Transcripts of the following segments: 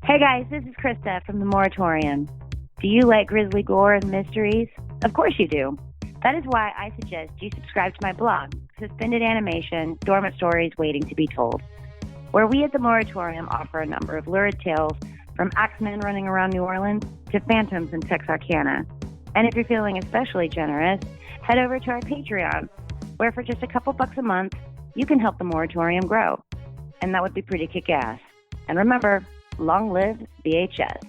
Hey guys, this is Krista from the Moratorium. Do you like grisly gore and mysteries? Of course you do. That is why I suggest you subscribe to my blog, Suspended Animation, Dormant Stories Waiting to be Told, where we at the Moratorium offer a number of lurid tales from axemen running around New Orleans to phantoms in Texarkana. And if you're feeling especially generous, head over to our Patreon, where for just a couple bucks a month, you can help the Moratorium grow. And that would be pretty kick-ass. And remember, long live VHS.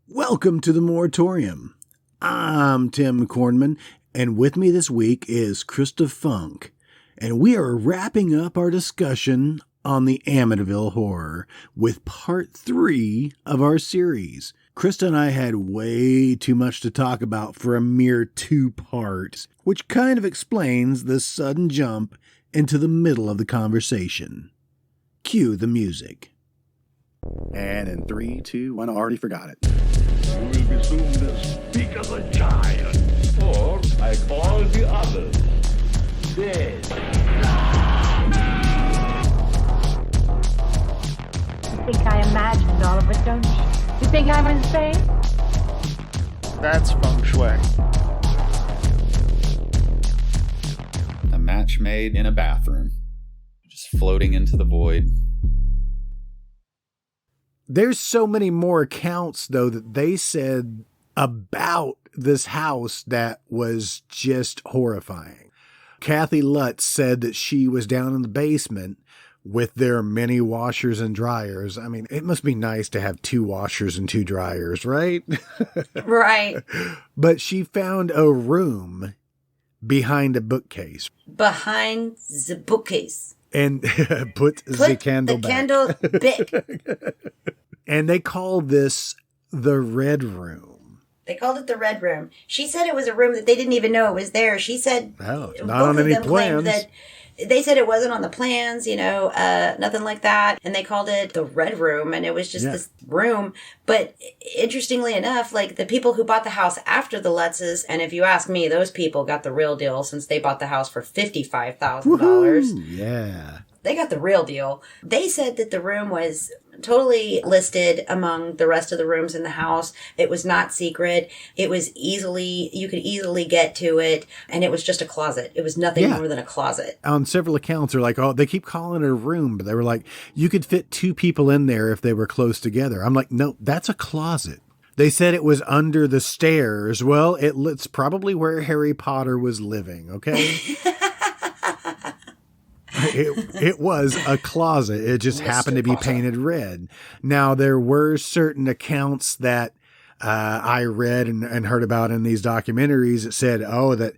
Welcome to the Moratorium. I'm Tim Kornman, and with me this week is Krista Funk. And we are wrapping up our discussion on the Amityville horror with part 3 of our series. Krista and I had way too much to talk about for a mere 2 parts, which kind of explains the sudden jump into the middle of the conversation. Cue the music. And in 3, 2, 1, I already forgot it. You will be soon as big as a giant, or like all the others, dead. You think I imagined all of it, don't you? You think I'm insane? That's feng shui. A match made in a bathroom, just floating into the void. There's so many more accounts, though, that they said about this house that was just horrifying. Kathy Lutz said that she was down in the basement with their many washers and dryers. I mean, it must be nice to have 2 washers and 2 dryers, right? Right. But she found a room behind a bookcase. Behind the bookcase. And put the candle back. Candle back. And they call this the Red Room. They called it the Red Room. She said it was a room that they didn't even know it was there. She said, oh, not on any plans. That they said it wasn't on the plans, nothing like that. And they called it the Red Room, and it was just this room. But interestingly enough, like the people who bought the house after the Lutzes, and if you ask me, those people got the real deal since they bought the house for $55,000. Yeah. They got the real deal. They said that the room was totally listed among the rest of the rooms in the house. It was not secret. It was you could easily get to it. And it was just a closet. It was nothing more than a closet. On several accounts, they're like, oh, they keep calling it a room, but they were like, you could fit 2 people in there if they were close together. I'm like, no, that's a closet. They said it was under the stairs. Well, it's probably where Harry Potter was living, okay? It was a closet. It just happened to be painted red. Now, there were certain accounts that I read and heard about in these documentaries that said, that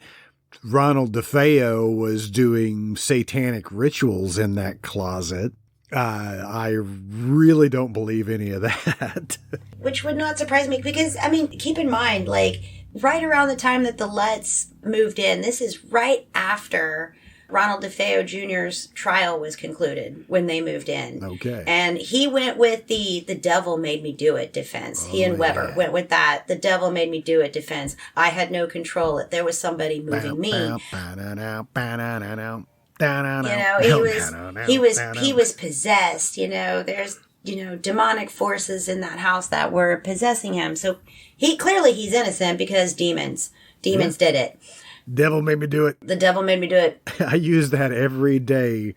Ronald DeFeo was doing satanic rituals in that closet. I really don't believe any of that. Which would not surprise me because, keep in mind, like, right around the time that the Lutz moved in, this is right after Ronald DeFeo Jr.'s trial was concluded when they moved in. Okay. And he went with the devil made me do it defense. He and Weber went with that. The devil made me do it defense. I had no control. There was somebody moving me. He was possessed. There's demonic forces in that house that were possessing him. So he's innocent because demons did it. Devil made me do it. The devil made me do it. I use that every day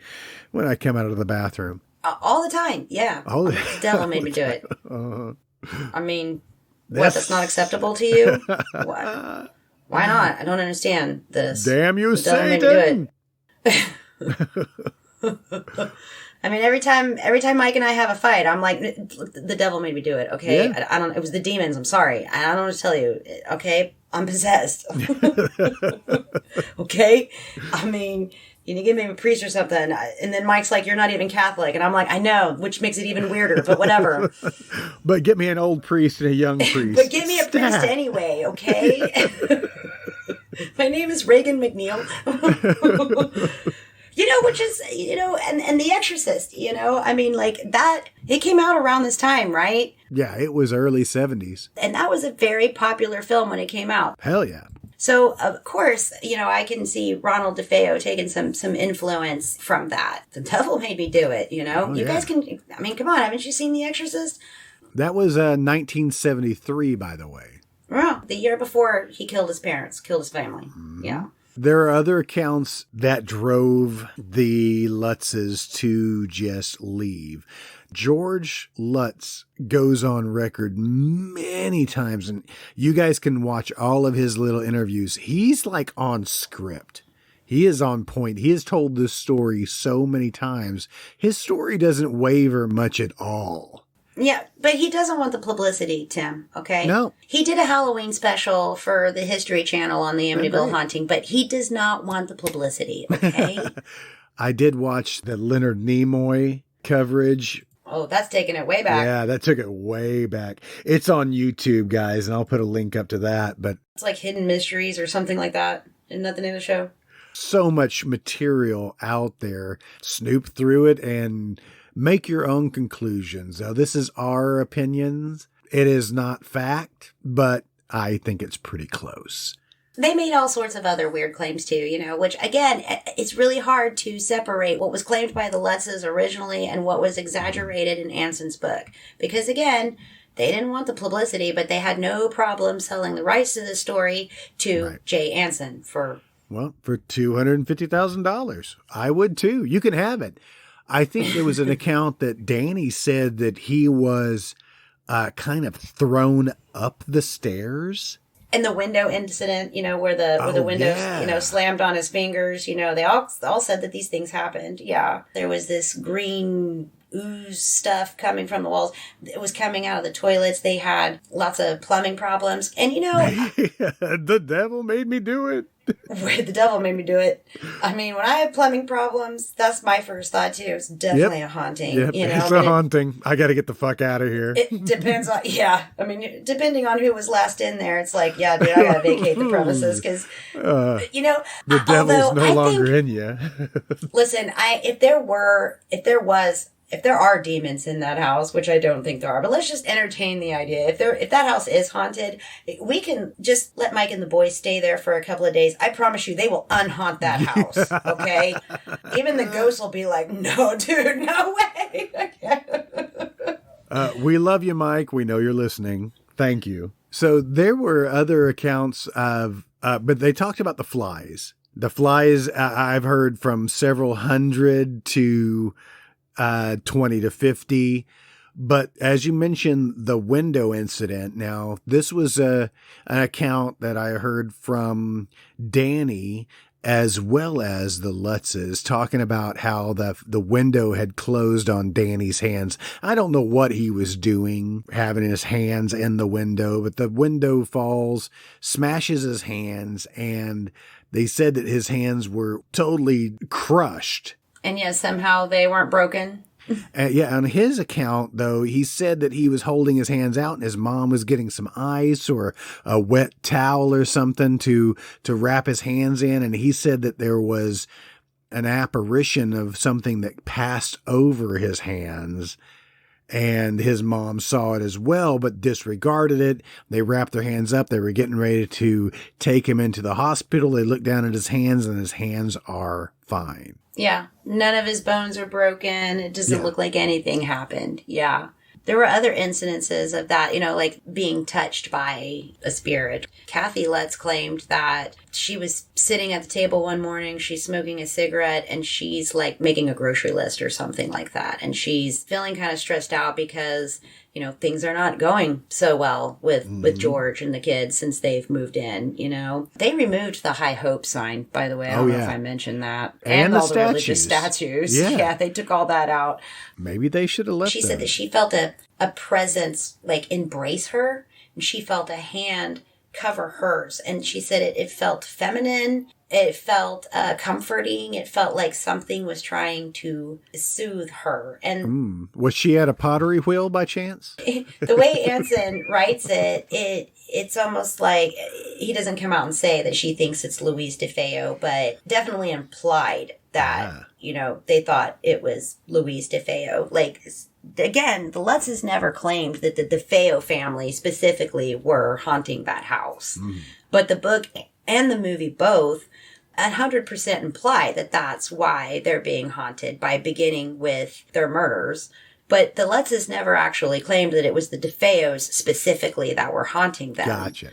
when I come out of the bathroom. All the time, yeah. The devil made me do it. That's not acceptable to you? What? Why not? I don't understand this. Damn you, the devil Satan! Made me do it. Every time Mike and I have a fight, I'm like, the devil made me do it, okay? Yeah. I don't, it was the demons, I'm sorry. I don't know what to tell you, okay? I'm possessed. Okay? Give me a priest or something. And then Mike's like, you're not even Catholic. And I'm like, I know, which makes it even weirder, but whatever. But get me an old priest and a young priest. But give me a priest anyway, okay? My name is Reagan McNeil. Which is, and The Exorcist, that, it came out around this time, right? Yeah, it was early 70s. And that was a very popular film when it came out. Hell yeah. So, of course, I can see Ronald DeFeo taking some influence from that. The devil made me do it, Oh, you guys can, come on, haven't you seen The Exorcist? That was 1973, by the way. Well, the year before he killed his parents, killed his family. Yeah. There are other accounts that drove the Lutzes to just leave. George Lutz goes on record many times, and you guys can watch all of his little interviews. He's like on script. He is on point. He has told this story so many times. His story doesn't waver much at all. Yeah, but he doesn't want the publicity, Tim, okay? No. He did a Halloween special for the History Channel on the Amityville haunting, but he does not want the publicity, okay? I did watch the Leonard Nimoy coverage. Oh, that's taking it way back. Yeah, that took it way back. It's on YouTube, guys, and I'll put a link up to that. But it's like Hidden Mysteries or something like that. Isn't that the name of the show? So much material out there. Snoop through it and make your own conclusions. Now, this is our opinions. It is not fact, but I think it's pretty close. They made all sorts of other weird claims too, which again, it's really hard to separate what was claimed by the Lutzes originally and what was exaggerated in Anson's book. Because again, they didn't want the publicity, but they had no problem selling the rights to the story to Jay Anson for $250,000. I would too. You can have it. I think there was an account that Danny said that he was kind of thrown up the stairs. And the window incident, where the windows, slammed on his fingers, they all said that these things happened. Yeah. There was this green ooze stuff coming from the walls. It was coming out of the toilets. They had lots of plumbing problems. And, the devil made me do it. The devil made me do it. I mean, when I have plumbing problems, that's my first thought too. It's definitely a haunting. Yep. It's a haunting. I got to get the fuck out of here. It depends on, I mean, depending on who was last in there, it's like, yeah, dude, I got to vacate the premises because, the devil's no longer in you. Listen, if there are demons in that house, which I don't think there are, but let's just entertain the idea. If that house is haunted, we can just let Mike and the boys stay there for a couple of days. I promise you, they will unhaunt that house. Okay, even the ghosts will be like, "No, dude, no way." We love you, Mike. We know you're listening. Thank you. So there were other accounts of, but they talked about the flies. The flies, I've heard from several hundred to 20 to 50. But as you mentioned, the window incident. Now, this was an account that I heard from Danny as well as the Lutzes talking about how the window had closed on Danny's hands. I don't know what he was doing, having his hands in the window, but the window falls, smashes his hands, and they said that his hands were totally crushed. And yet somehow they weren't broken. On his account, though, he said that he was holding his hands out and his mom was getting some ice or a wet towel or something to wrap his hands in. And he said that there was an apparition of something that passed over his hands. And his mom saw it as well, but disregarded it. They wrapped their hands up. They were getting ready to take him into the hospital. They looked down at his hands, and his hands are fine. Yeah. None of his bones are broken. It doesn't look like anything happened. Yeah. There were other incidences of that, like being touched by a spirit. Kathy Lutz claimed that she was sitting at the table one morning, she's smoking a cigarette, and she's like making a grocery list or something like that. And she's feeling kind of stressed out because, things are not going so well with George and the kids since they've moved in, They removed the High Hope sign, by the way. I don't know if I mentioned that. And all the the religious statues. Yeah, they took all that out. Maybe they should have left She said that she felt a presence like embrace her, and she felt a hand cover hers. And she said it felt feminine. It felt comforting. It felt like something was trying to soothe her. And was she at a pottery wheel by chance? The way Anson writes it's almost like he doesn't come out and say that she thinks it's Louise DeFeo, but definitely implied that, they thought it was Louise DeFeo. Like, again, the Lutzes never claimed that the DeFeo family specifically were haunting that house. But the book and the movie both 100% imply that that's why they're being haunted, by beginning with their murders But the Lutzes never actually claimed that it was the DeFeos specifically that were haunting them. Gotcha.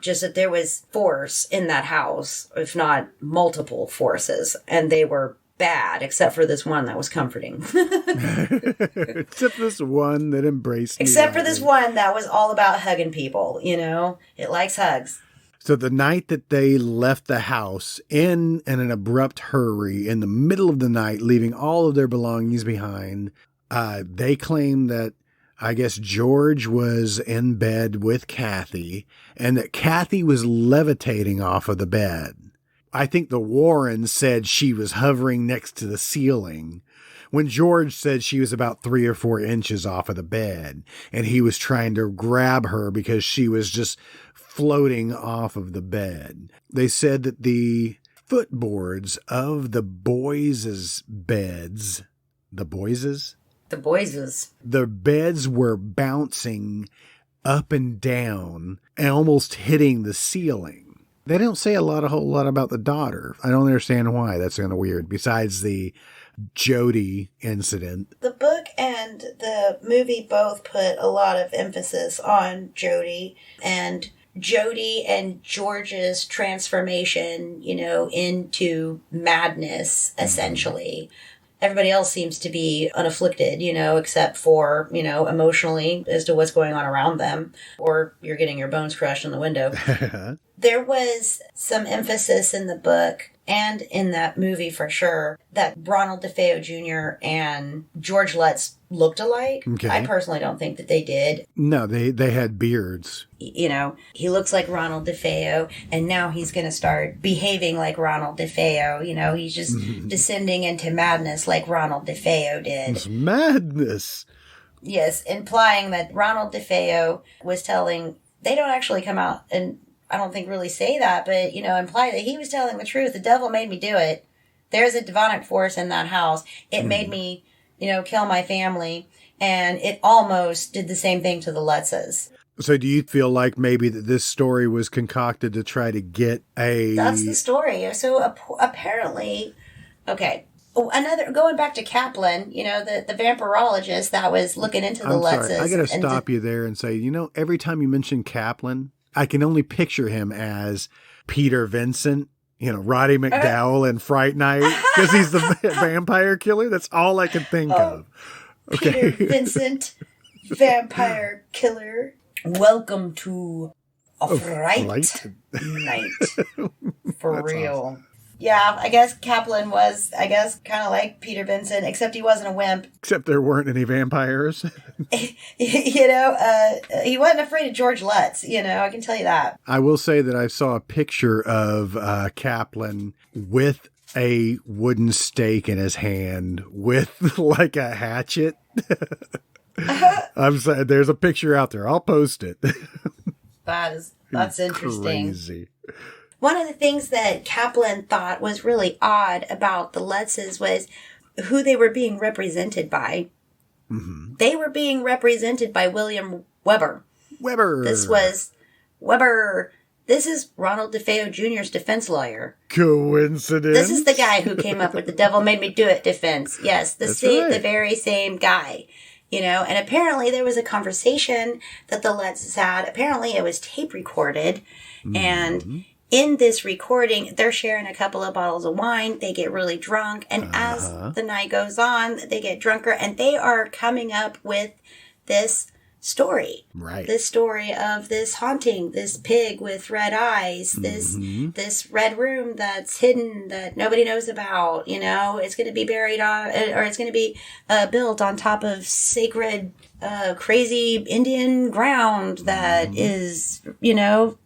Just that there was force in that house, if not multiple forces, and they were bad, except for this one that was comforting. Except this one that embraced me. Except for this one that was all about hugging people, you know? It likes hugs. So the night that they left the house in an abrupt hurry in the middle of the night, leaving all of their belongings behind, they claim that, I guess, George was in bed with Kathy and that Kathy was levitating off of the bed. I think the Warrens said she was hovering next to the ceiling when George said she was about 3 or 4 inches off of the bed and he was trying to grab her because she was just floating off of the bed. They said that the footboards of the boys' beds, the boys'? The boyses. The beds were bouncing up and down and almost hitting the ceiling. They don't say a whole lot about the daughter. I don't understand why. That's kind of weird. Besides the Jody incident. The book and the movie both put a lot of emphasis on Jody and George's transformation, you know, into madness, essentially. Everybody else seems to be unafflicted, you know, except for, you know, emotionally as to what's going on around them, or you're getting your bones crushed in the window. There was some emphasis in the book and in that movie for sure that Ronald DeFeo Jr. and George Lutz looked alike. Okay. I personally don't think that they did. No, they had beards. You know, he looks like Ronald DeFeo, and now he's going to start behaving like Ronald DeFeo. You know, he's just descending into madness like Ronald DeFeo did. It's madness. Yes, implying that Ronald DeFeo was telling, they don't actually come out and I don't think really say that, but, you know, imply that he was telling the truth. The devil made me do it. There's a demonic force in that house. It made me, you know, kill my family. And it almost did the same thing to the Lutzes. So do you feel like maybe that this story was concocted to try to get a... That's the story. So apparently, okay. Going back to Kaplan, you know, the vampirologist that was looking into the Lutzes. Sorry, I got to stop you there and say, you know, every time you mention Kaplan, I can only picture him as Peter Vincent, you know, Roddy McDowell in Fright Night, because he's the vampire killer. That's all I can think of. Okay. Peter Vincent, vampire killer. Welcome to a Fright Night. For That's real. Awesome. Yeah, I guess Kaplan was, kind of like Peter Vincent, except he wasn't a wimp. Except there weren't any vampires. You know, he wasn't afraid of George Lutz, you know, I can tell you that. I will say that I saw a picture of Kaplan with a wooden stake in his hand with like a hatchet. I'm sorry, there's a picture out there. I'll post it. That's interesting. Crazy. One of the things that Kaplan thought was really odd about the Lutzes was who they were being represented by. Mm-hmm. They were being represented by William Weber. This was Weber. This is Ronald DeFeo Jr.'s defense lawyer. Coincidence? This is the guy who came up with the devil made me do it defense. Yes, the very same guy. You know, and apparently there was a conversation that the Lutzes had. Apparently it was tape recorded. Mm-hmm. And in this recording, they're sharing a couple of bottles of wine. They get really drunk. And as the night goes on, they get drunker. And they are coming up with this story. Right. This story of this haunting, this pig with red eyes, this red room that's hidden that nobody knows about. You know, it's going to be buried on, or it's going to be built on top of sacred, crazy Indian ground that is, you know,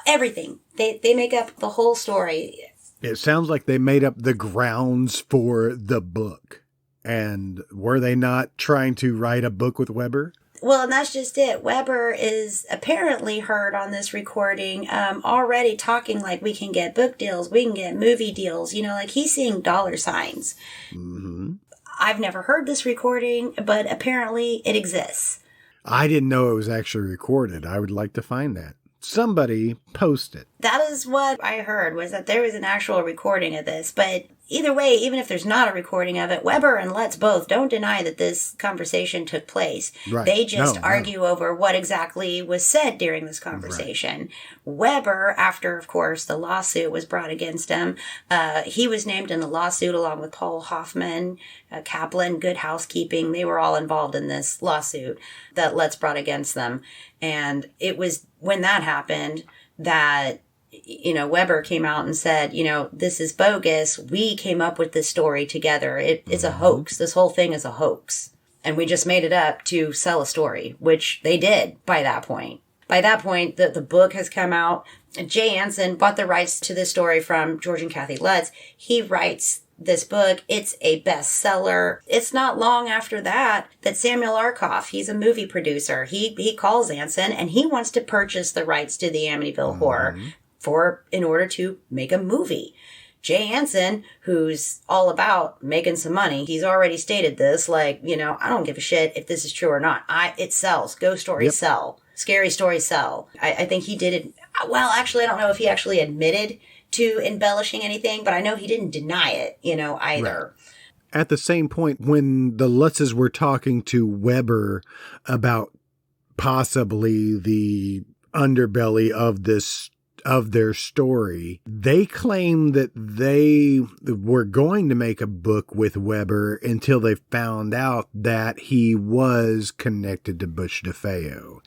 everything. They make up the whole story. It sounds like they made up the grounds for the book. And were they not trying to write a book with Weber? Well, and that's just it. Weber is apparently heard on this recording already talking like we can get book deals, we can get movie deals. You know, like he's seeing dollar signs. Mm-hmm. I've never heard this recording, but apparently it exists. I didn't know it was actually recorded. I would like to find that. Somebody post it. That is what I heard, was that there was an actual recording of this. But either way, even if there's not a recording of it, Weber and Lutz both don't deny that this conversation took place. Right. They just argue over what exactly was said during this conversation. Right. Weber, after, of course, the lawsuit was brought against him, he was named in the lawsuit along with Paul Hoffman, Kaplan, Good Housekeeping. They were all involved in this lawsuit that Lutz brought against them. And it was when that happened that Weber came out and said, this is bogus. We came up with this story together. It's a hoax. This whole thing is a hoax. And we just made it up to sell a story, which they did by that point. By that point, the book has come out. Jay Anson bought the rights to this story from George and Kathy Lutz. He writes this book. It's a bestseller. It's not long after that Samuel Arkoff, he's a movie producer. He calls Anson and he wants to purchase the rights to the Amityville Horror in order to make a movie. Jay Anson, who's all about making some money, he's already stated this, I don't give a shit if this is true or not. It sells. Ghost stories sell. Scary stories sell. I think he did it. Well, actually, I don't know if he actually admitted to embellishing anything, but I know he didn't deny it, either. Right. At the same point, when the Lutzes were talking to Weber about possibly the underbelly of their story, they claimed that they were going to make a book with Weber until they found out that he was connected to Bush DeFeo.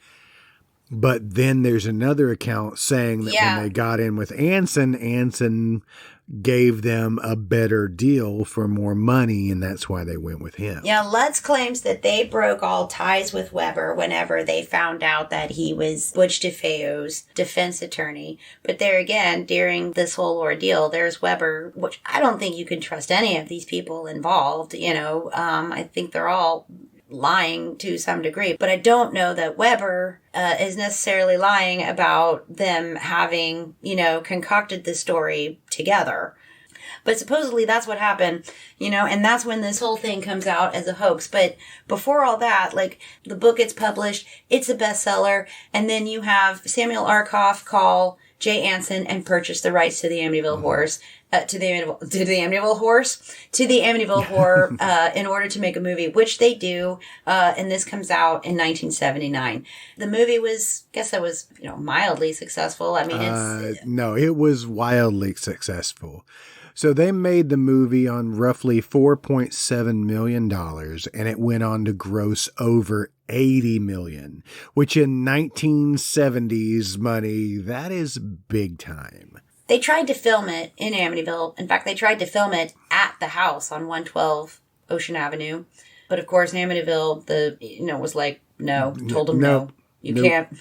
But then there's another account saying that when they got in with Anson gave them a better deal for more money, and that's why they went with him. Yeah, Lutz claims that they broke all ties with Weber whenever they found out that he was Butch DeFeo's defense attorney. But there again, during this whole ordeal, there's Weber, which I don't think you can trust any of these people involved. I think they're all lying to some degree, but I don't know that Weber is necessarily lying about them having, concocted this story together. But supposedly that's what happened, and that's when this whole thing comes out as a hoax. But before all that, the book gets published, it's a bestseller, and then you have Samuel Arkoff call Jay Anson and purchase the rights to the Amityville Horrors. To the Amityville Horror in order to make a movie, which they do, and this comes out in 1979. The movie was mildly successful. I mean, no, it was wildly successful. So they made the movie on roughly $4.7 million, and it went on to gross over $80 million, which in 1970s money, that is big time. They tried to film it in Amityville. In fact, they tried to film it at the house on 112 Ocean Avenue. But of course, Amityville, was like, no, told them no. You can't,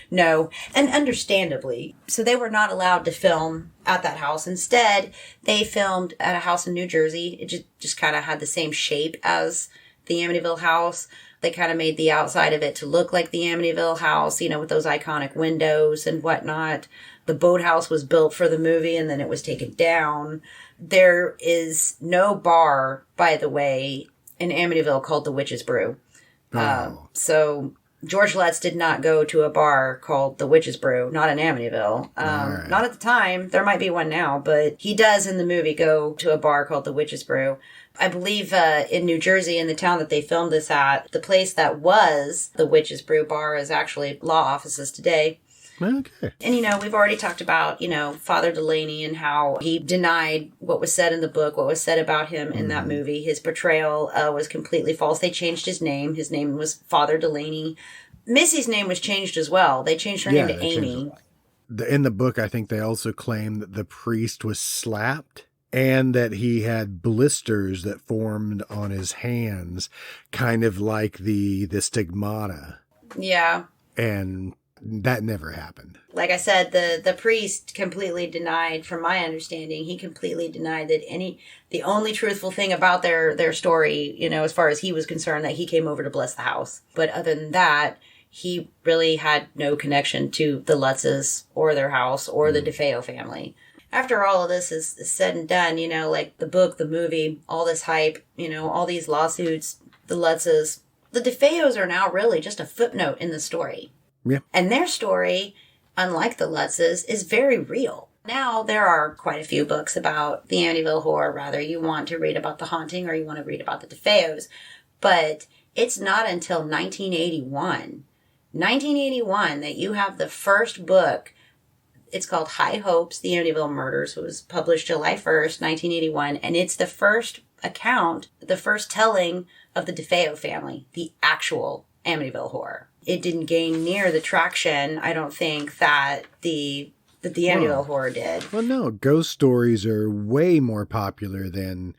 no. And understandably. So they were not allowed to film at that house. Instead, they filmed at a house in New Jersey. It just kind of had the same shape as the Amityville house. They kind of made the outside of it to look like the Amityville house, with those iconic windows and whatnot. The boathouse was built for the movie and then it was taken down. There is no bar, by the way, in Amityville called the Witch's Brew. So George Lutz did not go to a bar called the Witch's Brew, not in Amityville. Right. Not at the time. There might be one now, but he does in the movie go to a bar called the Witch's Brew. I believe in New Jersey, in the town that they filmed this at, the place that was the Witch's Brew bar is actually law offices today. Okay. And, we've already talked about, Father Delaney and how he denied what was said in the book, what was said about him in that movie. His portrayal was completely false. They changed his name. His name was Father Delaney. Missy's name was changed as well. They changed her name to Amy. In the book, I think they also claim that the priest was slapped and that he had blisters that formed on his hands, kind of like the stigmata. Yeah. And that never happened. Like I said, the priest completely denied, from my understanding, he completely denied that the only truthful thing about their story, as far as he was concerned, that he came over to bless the house. But other than that, he really had no connection to the Lutzes or their house or the DeFeo family. After all of this is said and done, like the book, the movie, all this hype, all these lawsuits, the Lutzes, the DeFeos are now really just a footnote in the story. Yeah. And their story, unlike the Lutzes, is very real. Now there are quite a few books about the Amityville horror, rather you want to read about the haunting or you want to read about the DeFeos. But it's not until 1981 that you have the first book. It's called High Hopes, The Amityville Murders. It was published July 1st, 1981. And it's the first account, the first telling of the DeFeo family, the actual Amityville horror. It didn't gain near the traction, I don't think, that the Amityville horror did. Well, no, ghost stories are way more popular than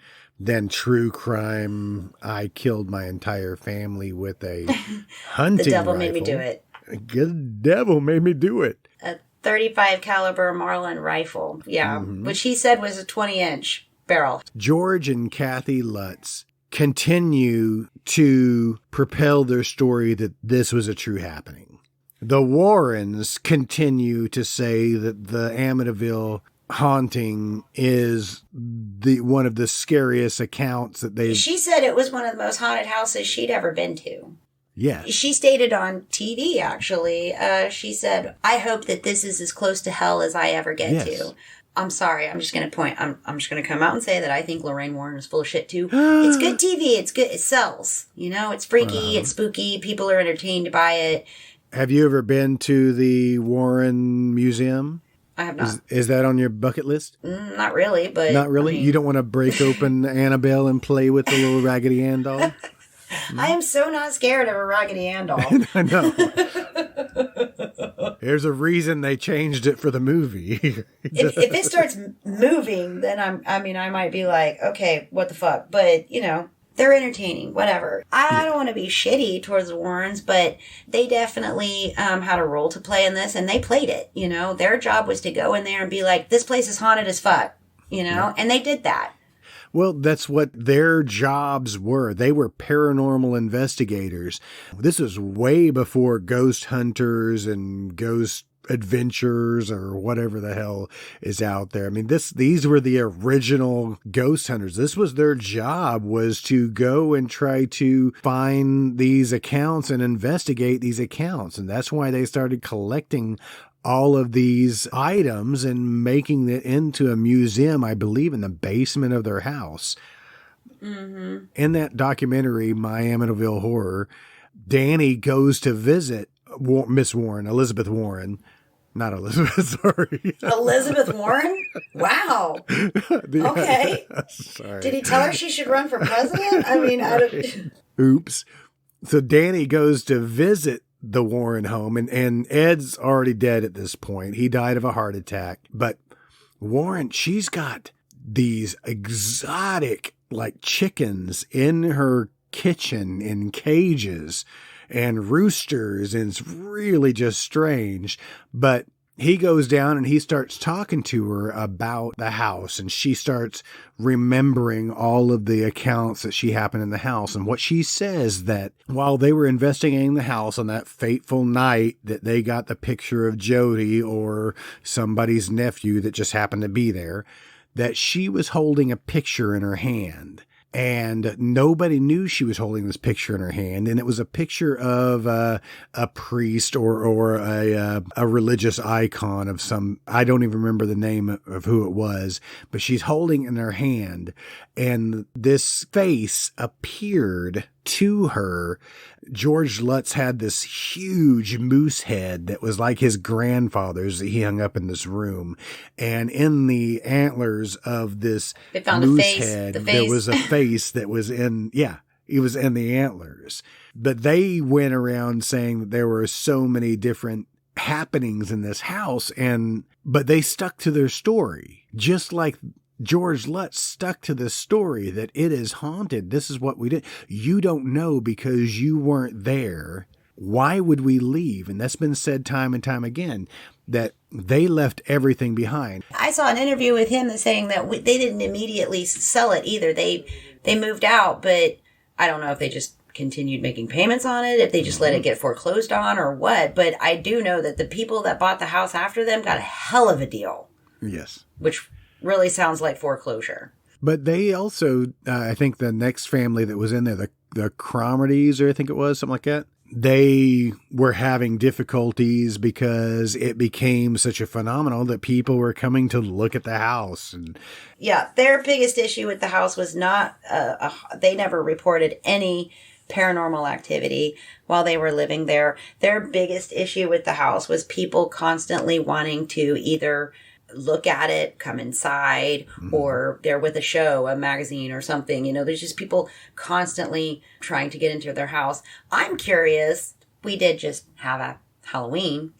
true crime. I killed my entire family with a hunting The devil rifle. made me do it. The devil made me do it. A 35 caliber Marlin rifle. Yeah, which he said was a 20-inch barrel. George and Kathy Lutz continue to propel their story that this was a true happening. The Warrens continue to say that the Amityville haunting is one of the scariest accounts that they've... She said it was one of the most haunted houses she'd ever been to. Yeah. She stated on TV, actually, she said, I hope that this is as close to hell as I ever get to. I'm sorry, I'm just going to I'm just going to come out and say that I think Lorraine Warren is full of shit, too. It's good TV. It's good. It sells. You know, it's freaky. It's spooky. People are entertained by it. Have you ever been to the Warren Museum? I have not. Is that on your bucket list? Not really, but... Not really? I mean... You don't want to break open Annabelle and play with the little Raggedy Ann doll? I am so not scared of a Raggedy Ann doll. I know. There's a reason they changed it for the movie. if it starts moving, then I might be like, okay, what the fuck? But, you know, they're entertaining, whatever. I don't want to be shitty towards the Warrens, but they definitely had a role to play in this, and they played it, you know. Their job was to go in there and be like, this place is haunted as fuck, you know, and they did that. Well, that's what their jobs were. They were paranormal investigators. This was way before ghost hunters and ghost adventures or whatever the hell is out there. I mean, these were the original ghost hunters. This was their job, was to go and try to find these accounts and investigate these accounts. And that's why they started collecting all of these items and making it into a museum, I believe, in the basement of their house. Mm-hmm. In that documentary, My Amityville Horror, Danny goes to visit Miss Warren, Elizabeth Warren. Not Elizabeth, sorry. Elizabeth Warren? Wow. Okay. Sorry. Did he tell her she should run for president? I mean, I don't... Oops. So Danny goes to visit the Warren home, and Ed's already dead at this point. He died of a heart attack. But Warren, she's got these exotic, like, chickens in her kitchen in cages and roosters, and it's really just strange. But he goes down and he starts talking to her about the house, and she starts remembering all of the accounts that she happened in the house. And what she says, that while they were investigating the house on that fateful night that they got the picture of Jody or somebody's nephew that just happened to be there, that she was holding a picture in her hand. And nobody knew she was holding this picture in her hand. And it was a picture of a priest or a religious icon of some, I don't even remember the name of who it was, but she's holding in her hand. And this face appeared to her. George Lutz had this huge moose head that was like his grandfather's that he hung up in this room. And in the antlers of this moose head, there was a face that was it was in the antlers. But they went around saying that there were so many different happenings in this house, but they stuck to their story, just like George Lutz stuck to the story that it is haunted. This is what we did. You don't know because you weren't there. Why would we leave? And that's been said time and time again, that they left everything behind. I saw an interview with him saying that they didn't immediately sell it either. They moved out, but I don't know if they just continued making payments on it, if they just let it get foreclosed on or what. But I do know that the people that bought the house after them got a hell of a deal. Yes. Which really sounds like foreclosure. But they also, I think the next family that was in there, the Cromarties, or I think it was, something like that, they were having difficulties because it became such a phenomenon that people were coming to look at the house. And yeah, their biggest issue with the house was not, they never reported any paranormal activity while they were living there. Their biggest issue with the house was people constantly wanting to either look at it, come inside, or they're with a show, a magazine or something. You know, there's just people constantly trying to get into their house. I'm curious. We did just have a Halloween.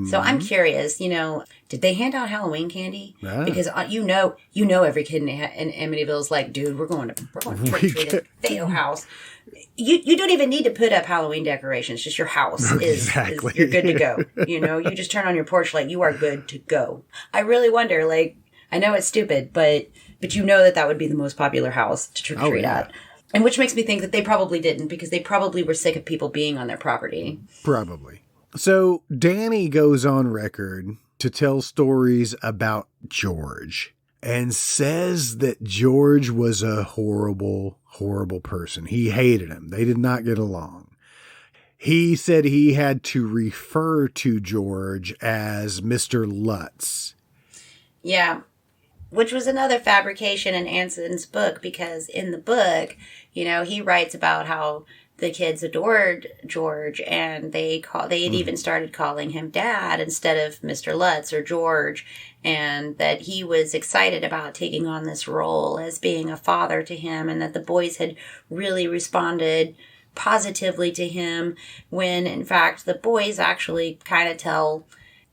So I'm curious, you know, did they hand out Halloween candy? Because you know, every kid in Amityville is like, dude, we're going to trick-or-treat at the Theo house. You don't even need to put up Halloween decorations. Just your house is you're good to go. You know, you just turn on your porch light. You are good to go. I really wonder, like, I know it's stupid, but you know that would be the most popular house to trick or treat at. And which makes me think that they probably didn't, because they probably were sick of people being on their property. Probably. So Danny goes on record to tell stories about George and says that George was a horrible, horrible person. He hated him. They did not get along. He said he had to refer to George as Mr. Lutz. Yeah, which was another fabrication in Anson's book, because in the book, you know, he writes about how the kids adored George, and they had even started calling him Dad instead of Mr. Lutz or George, and that he was excited about taking on this role as being a father to him, and that the boys had really responded positively to him, when in fact the boys actually kind of tell,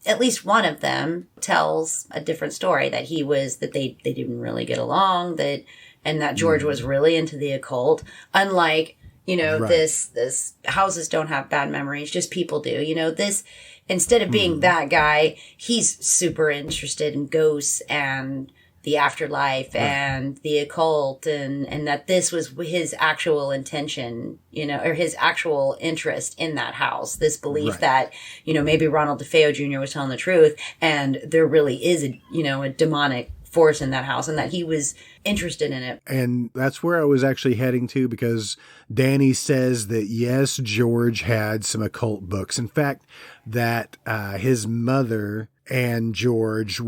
at least one of them tells a different story, that they didn't really get along, and that George was really into the occult, unlike, you know, this houses don't have bad memories, just people do. You know, this, instead of being that guy, he's super interested in ghosts and the afterlife and the occult, and that this was his actual intention, you know, or his actual interest in that house. This belief that, you know, maybe Ronald DeFeo Jr. was telling the truth, and there really is a demonic force in that house, and that he was interested in it. And that's where I was actually heading to, because Danny says that yes, George had some occult books. In fact, that his mother and George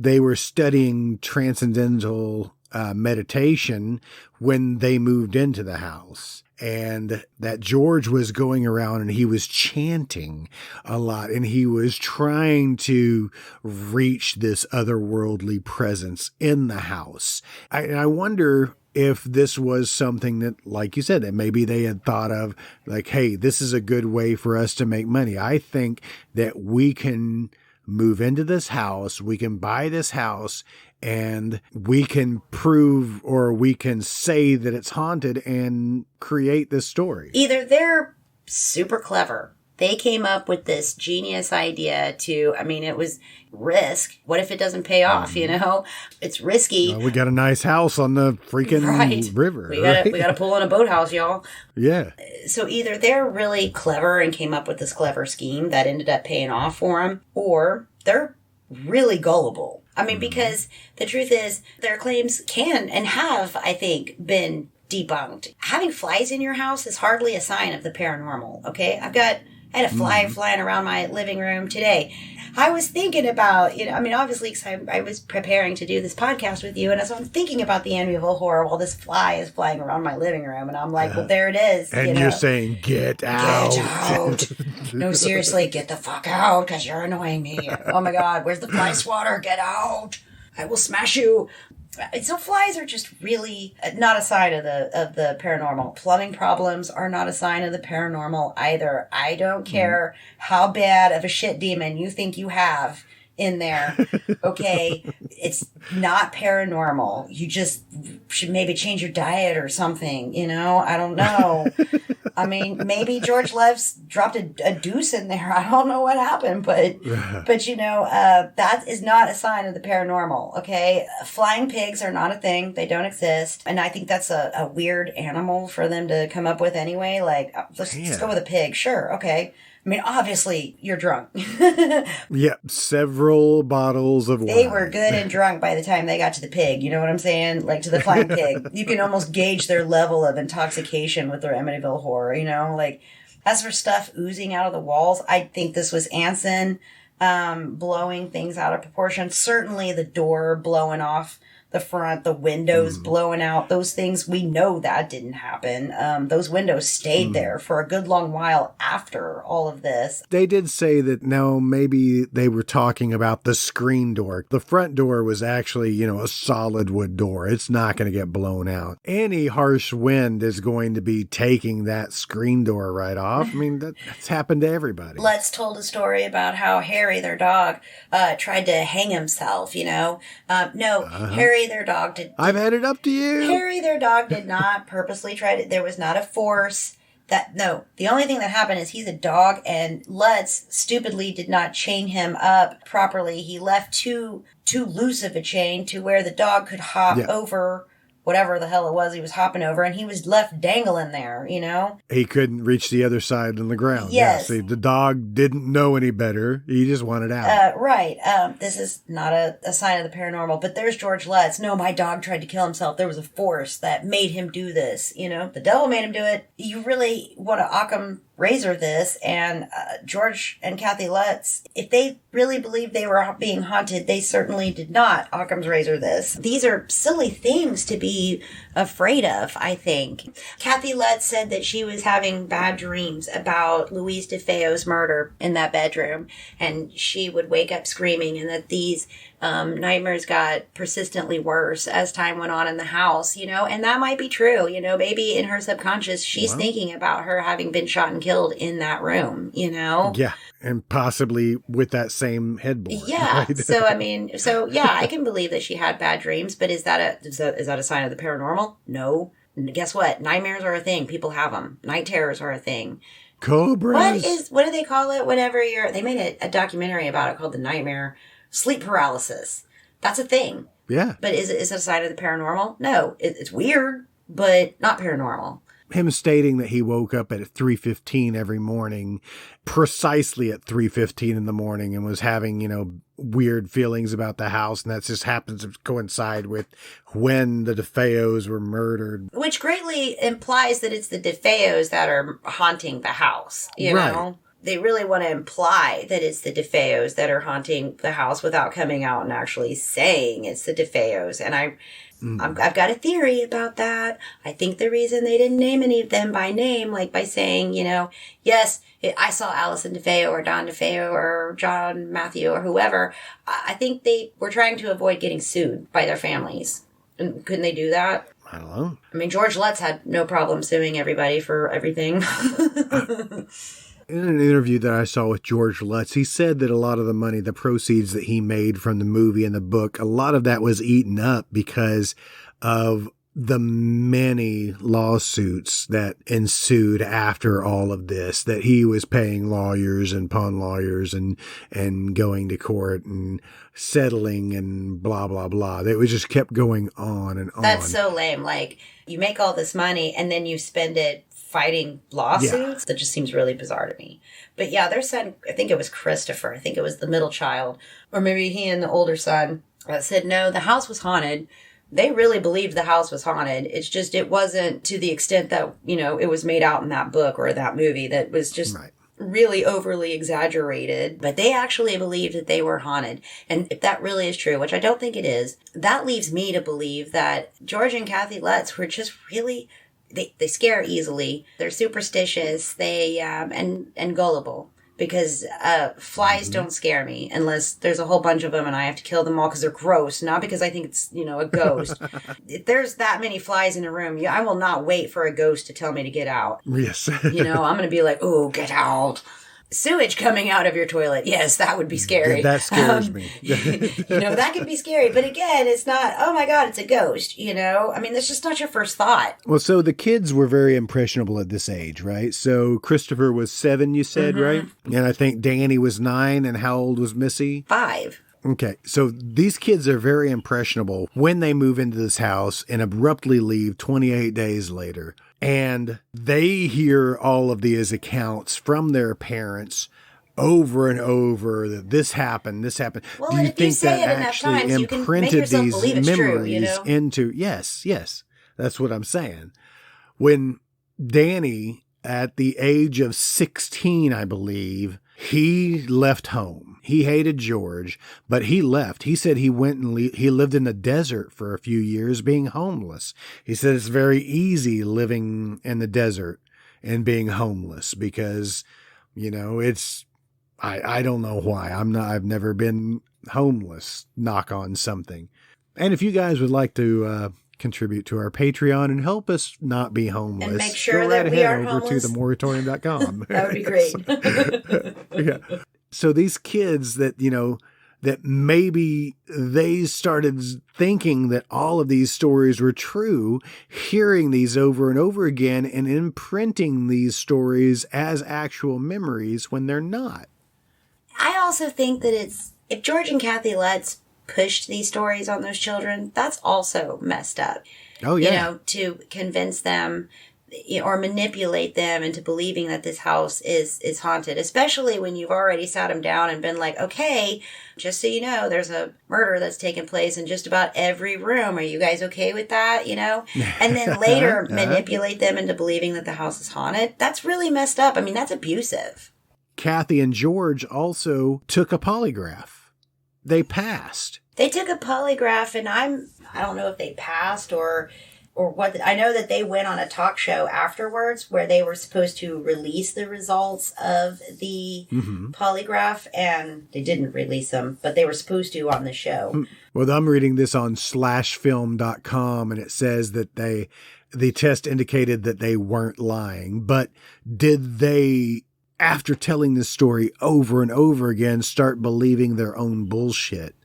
they were studying transcendental meditation when they moved into the house. And that George was going around and he was chanting a lot, and he was trying to reach this otherworldly presence in the house. I wonder if this was something that, like you said, that maybe they had thought of, like, hey, this is a good way for us to make money. I think that we can move into this house, we can buy this house, and we can prove, or we can say that it's haunted and create this story. Either they're super clever. They came up with this genius idea it was risk. What if it doesn't pay off, you know? It's risky. We got a nice house on the freaking river. We gotta pull in a boathouse, y'all. Yeah. So either they're really clever and came up with this clever scheme that ended up paying off for them, or they're really gullible. I mean, because the truth is, their claims can and have, I think, been debunked. Having flies in your house is hardly a sign of the paranormal, okay? I had a fly flying around my living room today. I was thinking about, obviously, because I was preparing to do this podcast with you, and so I'm thinking about the Amityville horror while this fly is flying around my living room, and I'm like, well, there it is. And you're saying, get out. Get out. No, seriously, get the fuck out, because you're annoying me. Oh my God, where's the fly swatter? Get out. I will smash you. So flies are just really not a sign of the paranormal. Plumbing problems are not a sign of the paranormal either. I don't care how bad of a shit demon you think you have in there. Okay, it's not paranormal. You just should maybe change your diet or something, you know? I don't know. I mean, maybe George Leves dropped a deuce in there. I don't know what happened, but that is not a sign of the paranormal, okay? Flying pigs are not a thing. They don't exist. And I think that's a weird animal for them to come up with anyway. Like, let's go with a pig. Sure, okay. I mean, obviously, you're drunk. Yeah, several bottles of wine. They were good and drunk by the time they got to the pig. You know what I'm saying? Like, to the flying pig. You can almost gauge their level of intoxication with their Amityville horror, you know? Like, As for stuff oozing out of the walls, I think this was Anson blowing things out of proportion. Certainly the door blowing off the front, the windows blowing out, those things, we know that didn't happen. Those windows stayed there for a good long while after all of this. They did say that, no, maybe they were talking about the screen door. The front door was actually, a solid wood door. It's not going to get blown out. Any harsh wind is going to be taking that screen door right off. I mean, that's happened to everybody. Let's told a story about how Harry, their dog, tried to hang himself, Harry, their dog, did. I've had it up to you. Harry, their dog, did not purposely try to. There was not a force. The only thing that happened is he's a dog, and Lutz stupidly did not chain him up properly. He left too loose of a chain to where the dog could hop over whatever the hell it was he was hopping over, and he was left dangling there, He couldn't reach the other side on the ground. Yes. Yeah, see, the dog didn't know any better. He just wanted out. Right. This is not a sign of the paranormal, but there's George Lutz. No, my dog tried to kill himself. There was a force that made him do this, The devil made him do it. You really want to Occam razor this, and George and Kathy Lutz, if they really believed they were being haunted, they certainly did not Occam's razor this. These are silly things to be afraid of, I think. Kathy Lutz said that she was having bad dreams about Louise DeFeo's murder in that bedroom, and she would wake up screaming, and that these nightmares got persistently worse as time went on in the house, and that might be true, maybe in her subconscious, she's thinking about her having been shot and killed in that room, Yeah, and possibly with that same headboard. Yeah, right? so I can believe that she had bad dreams, but is that a sign of the paranormal? No. Guess what? Nightmares are a thing. People have them. Night terrors are a thing. Cobras. What do they call it whenever they made a documentary about it called The Nightmare. Sleep paralysis. That's a thing. Yeah. But is it a sign of the paranormal? No. It's weird, but not paranormal. Him stating that he woke up at 3:15 every morning, precisely at 3:15 in the morning, and was having, weird feelings about the house, and that just happens to coincide with when the DeFeos were murdered. Which greatly implies that it's the DeFeos that are haunting the house, you know? They really want to imply that it's the DeFeos that are haunting the house without coming out and actually saying it's the DeFeos. And I've got a theory about that. I think the reason they didn't name any of them by name, like by saying, yes, I saw Allison DeFeo or Don DeFeo or John Matthew or whoever. I think they were trying to avoid getting sued by their families. And couldn't they do that? I don't know. I mean, George Lutz had no problem suing everybody for everything. In an interview that I saw with George Lutz, he said that a lot of the money, the proceeds that he made from the movie and the book, a lot of that was eaten up because of the many lawsuits that ensued after all of this, that he was paying lawyers and pawn lawyers and going to court and settling and blah, blah, blah. It was just kept going on and on. That's so lame. Like, you make all this money and then you spend it fighting lawsuits. Yeah. That just seems really bizarre to me. But yeah, their son, I think it was Christopher, I think it was the middle child, or maybe he and the older son, said, no, the house was haunted. They really believed the house was haunted. It's just, it wasn't to the extent that, it was made out in that book or that movie. That was just really overly exaggerated. But they actually believed that they were haunted. And if that really is true, which I don't think it is, that leaves me to believe that George and Kathy Lutz were just really... They scare easily. They're superstitious. They and gullible, because flies don't scare me unless there's a whole bunch of them and I have to kill them all because they're gross. Not because I think it's a ghost. If there's that many flies in a room, I will not wait for a ghost to tell me to get out. Yes. I'm going to be like, oh, get out. Sewage coming out of your toilet. Yes, that would be scary. That scares me. That could be scary. But again, it's not, oh my God, it's a ghost, I mean, that's just not your first thought. Well, so the kids were very impressionable at this age, right? So Christopher was 7, you said, right? And I think Danny was 9. And how old was Missy? 5. Okay, so these kids are very impressionable when they move into this house and abruptly leave 28 days later. And they hear all of these accounts from their parents over and over that this happened. Well, do you think say that it actually times, imprinted these memories true, into? Yes, that's what I'm saying. When Danny at the age of 16, I believe, he left home. He hated George, but he left. He said he went and he lived in the desert for a few years being homeless. He said it's very easy living in the desert and being homeless because, you know, it's, I don't know why. I've never been homeless, knock on something. And if you guys would like to contribute to our Patreon and help us not be homeless, and make sure go that right we ahead are over homeless. to themoratorium.com. That would be great. Yeah. So these kids that, you know, that maybe they started thinking that all of these stories were true, hearing these over and over again and imprinting these stories as actual memories when they're not. I also think that if George and Kathy Lutz pushed these stories on those children, that's also messed up. Oh, yeah. You know, to convince them or manipulate them into believing that this house is haunted, especially when you've already sat them down and been like, okay, just so you know, there's a murder that's taken place in just about every room. Are you guys okay with that? You know? And then later manipulate them into believing that the house is haunted. That's really messed up. I mean, that's abusive. Kathy and George also took a polygraph. They passed. They took a polygraph, and I don't know if they passed or what. I know that they went on a talk show afterwards where they were supposed to release the results of the polygraph, and they didn't release them, but they were supposed to on the show. Well, I'm reading this on slashfilm.com, and it says that the test indicated that they weren't lying. But did they, after telling this story over and over again, start believing their own bullshit?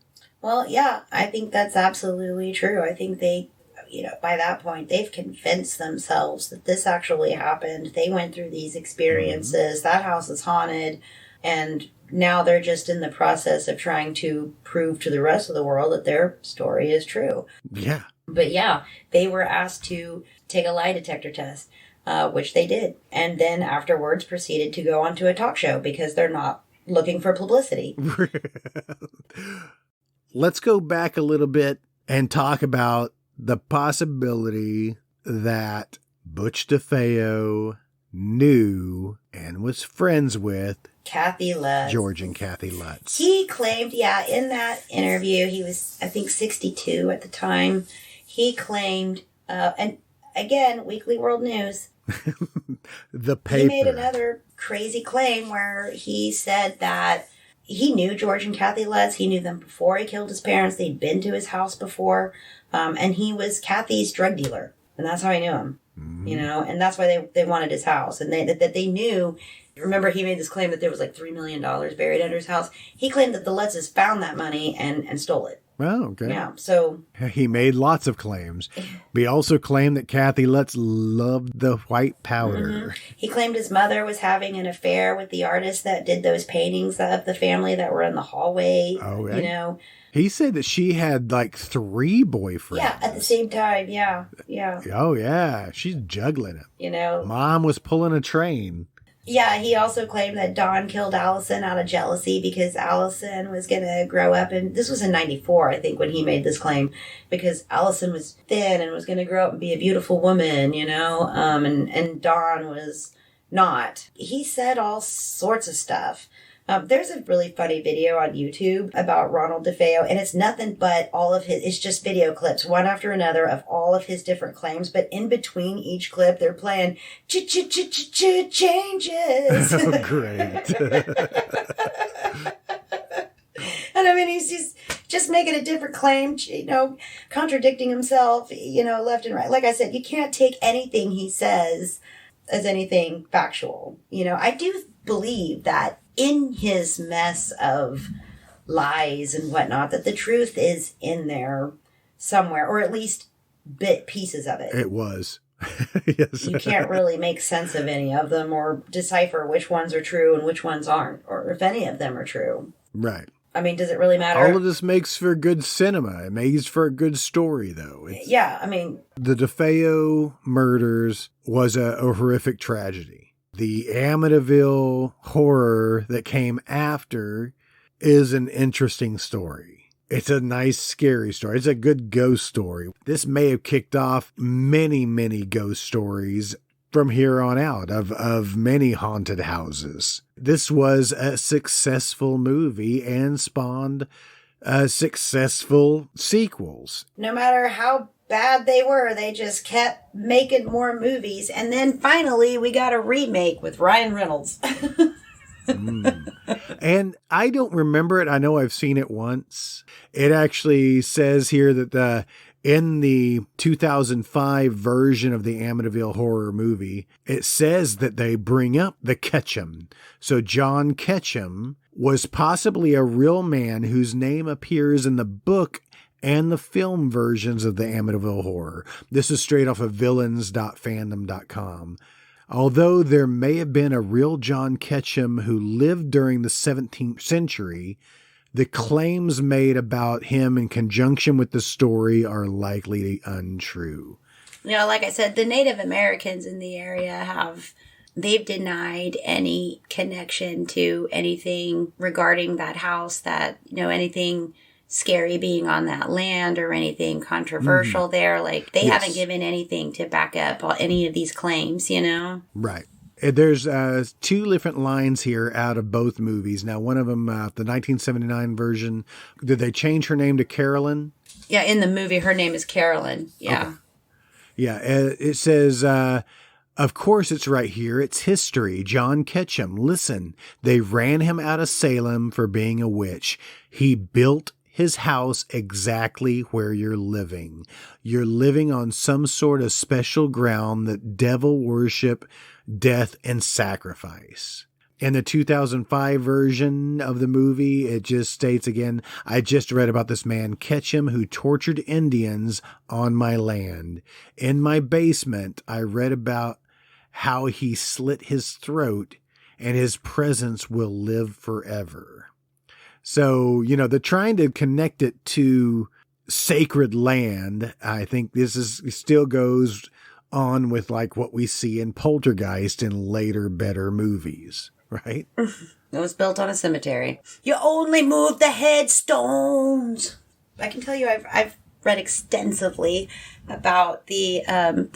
Well, yeah, I think that's absolutely true. I think they, you know, by that point, they've convinced themselves that this actually happened. They went through these experiences. That house is haunted. And now they're just in the process of trying to prove to the rest of the world that their story is true. Yeah. But yeah, they were asked to take a lie detector test, which they did. And then afterwards proceeded to go onto a talk show because they're not looking for publicity. Let's go back a little bit and talk about the possibility that Butch DeFeo knew and was friends with Kathy Lutz. George and Kathy Lutz. He claimed, in that interview, he was, I think, 62 at the time. He claimed, and again, Weekly World News. The paper. He made another crazy claim where he said that he knew George and Kathy Lutz. He knew them before he killed his parents. They'd been to his house before. And he was Kathy's drug dealer. And that's how he knew him. You know, and that's why they wanted his house. And that they knew. Remember, he made this claim that there was like $3 million buried under his house. He claimed that the Lutzes found that money and stole it. Oh, okay. Yeah, so... He made lots of claims. But he also claimed that Kathy Lutz loved the white powder. He claimed his mother was having an affair with the artist that did those paintings of the family that were in the hallway. Oh, right. You know? He said that she had like 3 boyfriends. Yeah, at the same time, yeah. Oh, yeah. She's juggling it. You know? Mom was pulling a train. Yeah, he also claimed that Don killed Allison out of jealousy because Allison was going to grow up, and this was in 94, I think, when he made this claim, because Allison was thin and was going to grow up and be a beautiful woman, you know, and Don was not. He said all sorts of stuff. There's a really funny video on YouTube about Ronald DeFeo, and it's nothing but it's just video clips, one after another, of all of his different claims, but in between each clip, they're playing changes. Oh, great. And I mean, he's just making a different claim, you know, contradicting himself, you know, left and right. Like I said, you can't take anything he says as anything factual. You know, I do believe that in his mess of lies and whatnot, that the truth is in there somewhere, or at least pieces of it. It was. Yes. You can't really make sense of any of them or decipher which ones are true and which ones aren't, or if any of them are true. Right. I mean, does it really matter? All of this makes for good cinema. It makes for a good story, though. Yeah, I mean... The DeFeo murders was a horrific tragedy. The Amityville horror that came after is an interesting story. It's a nice, scary story. It's a good ghost story. This may have kicked off many, many ghost stories from here on out of many haunted houses. This was a successful movie and spawned successful sequels. No matter how bad they were, they just kept making more movies. And then finally, we got a remake with Ryan Reynolds. And I don't remember it. I know I've seen it once. It actually says here that in the 2005 version of the Amityville horror movie, it says that they bring up the Ketchum. So John Ketchum was possibly a real man whose name appears in the book and the film versions of the Amityville horror. This is straight off of villains.fandom.com. Although there may have been a real John Ketchum who lived during the 17th century, the claims made about him in conjunction with the story are likely untrue. Like I said, the Native Americans in the area they've denied any connection to anything regarding that house, that, anything scary being on that land or anything controversial there. Like, they haven't given anything to back up any of these claims, Right. There's two different lines here out of both movies. Now, one of them, the 1979 version, did they change her name to Carolyn? Yeah, in the movie, her name is Carolyn. Yeah. Okay. Yeah, it says, of course it's right here. It's history. John Ketchum. Listen, they ran him out of Salem for being a witch. He built his house exactly where you're living. You're living on some sort of special ground that devil worship, death, and sacrifice. In the 2005 version of the movie, it just states again, I just read about this man Ketchum who tortured Indians on my land. In my basement, I read about how he slit his throat and his presence will live forever. So, they're trying to connect it to sacred land. I think this still goes on with like what we see in Poltergeist in later, better movies, right? It was built on a cemetery. You only move the headstones. I can tell you I've read extensively about the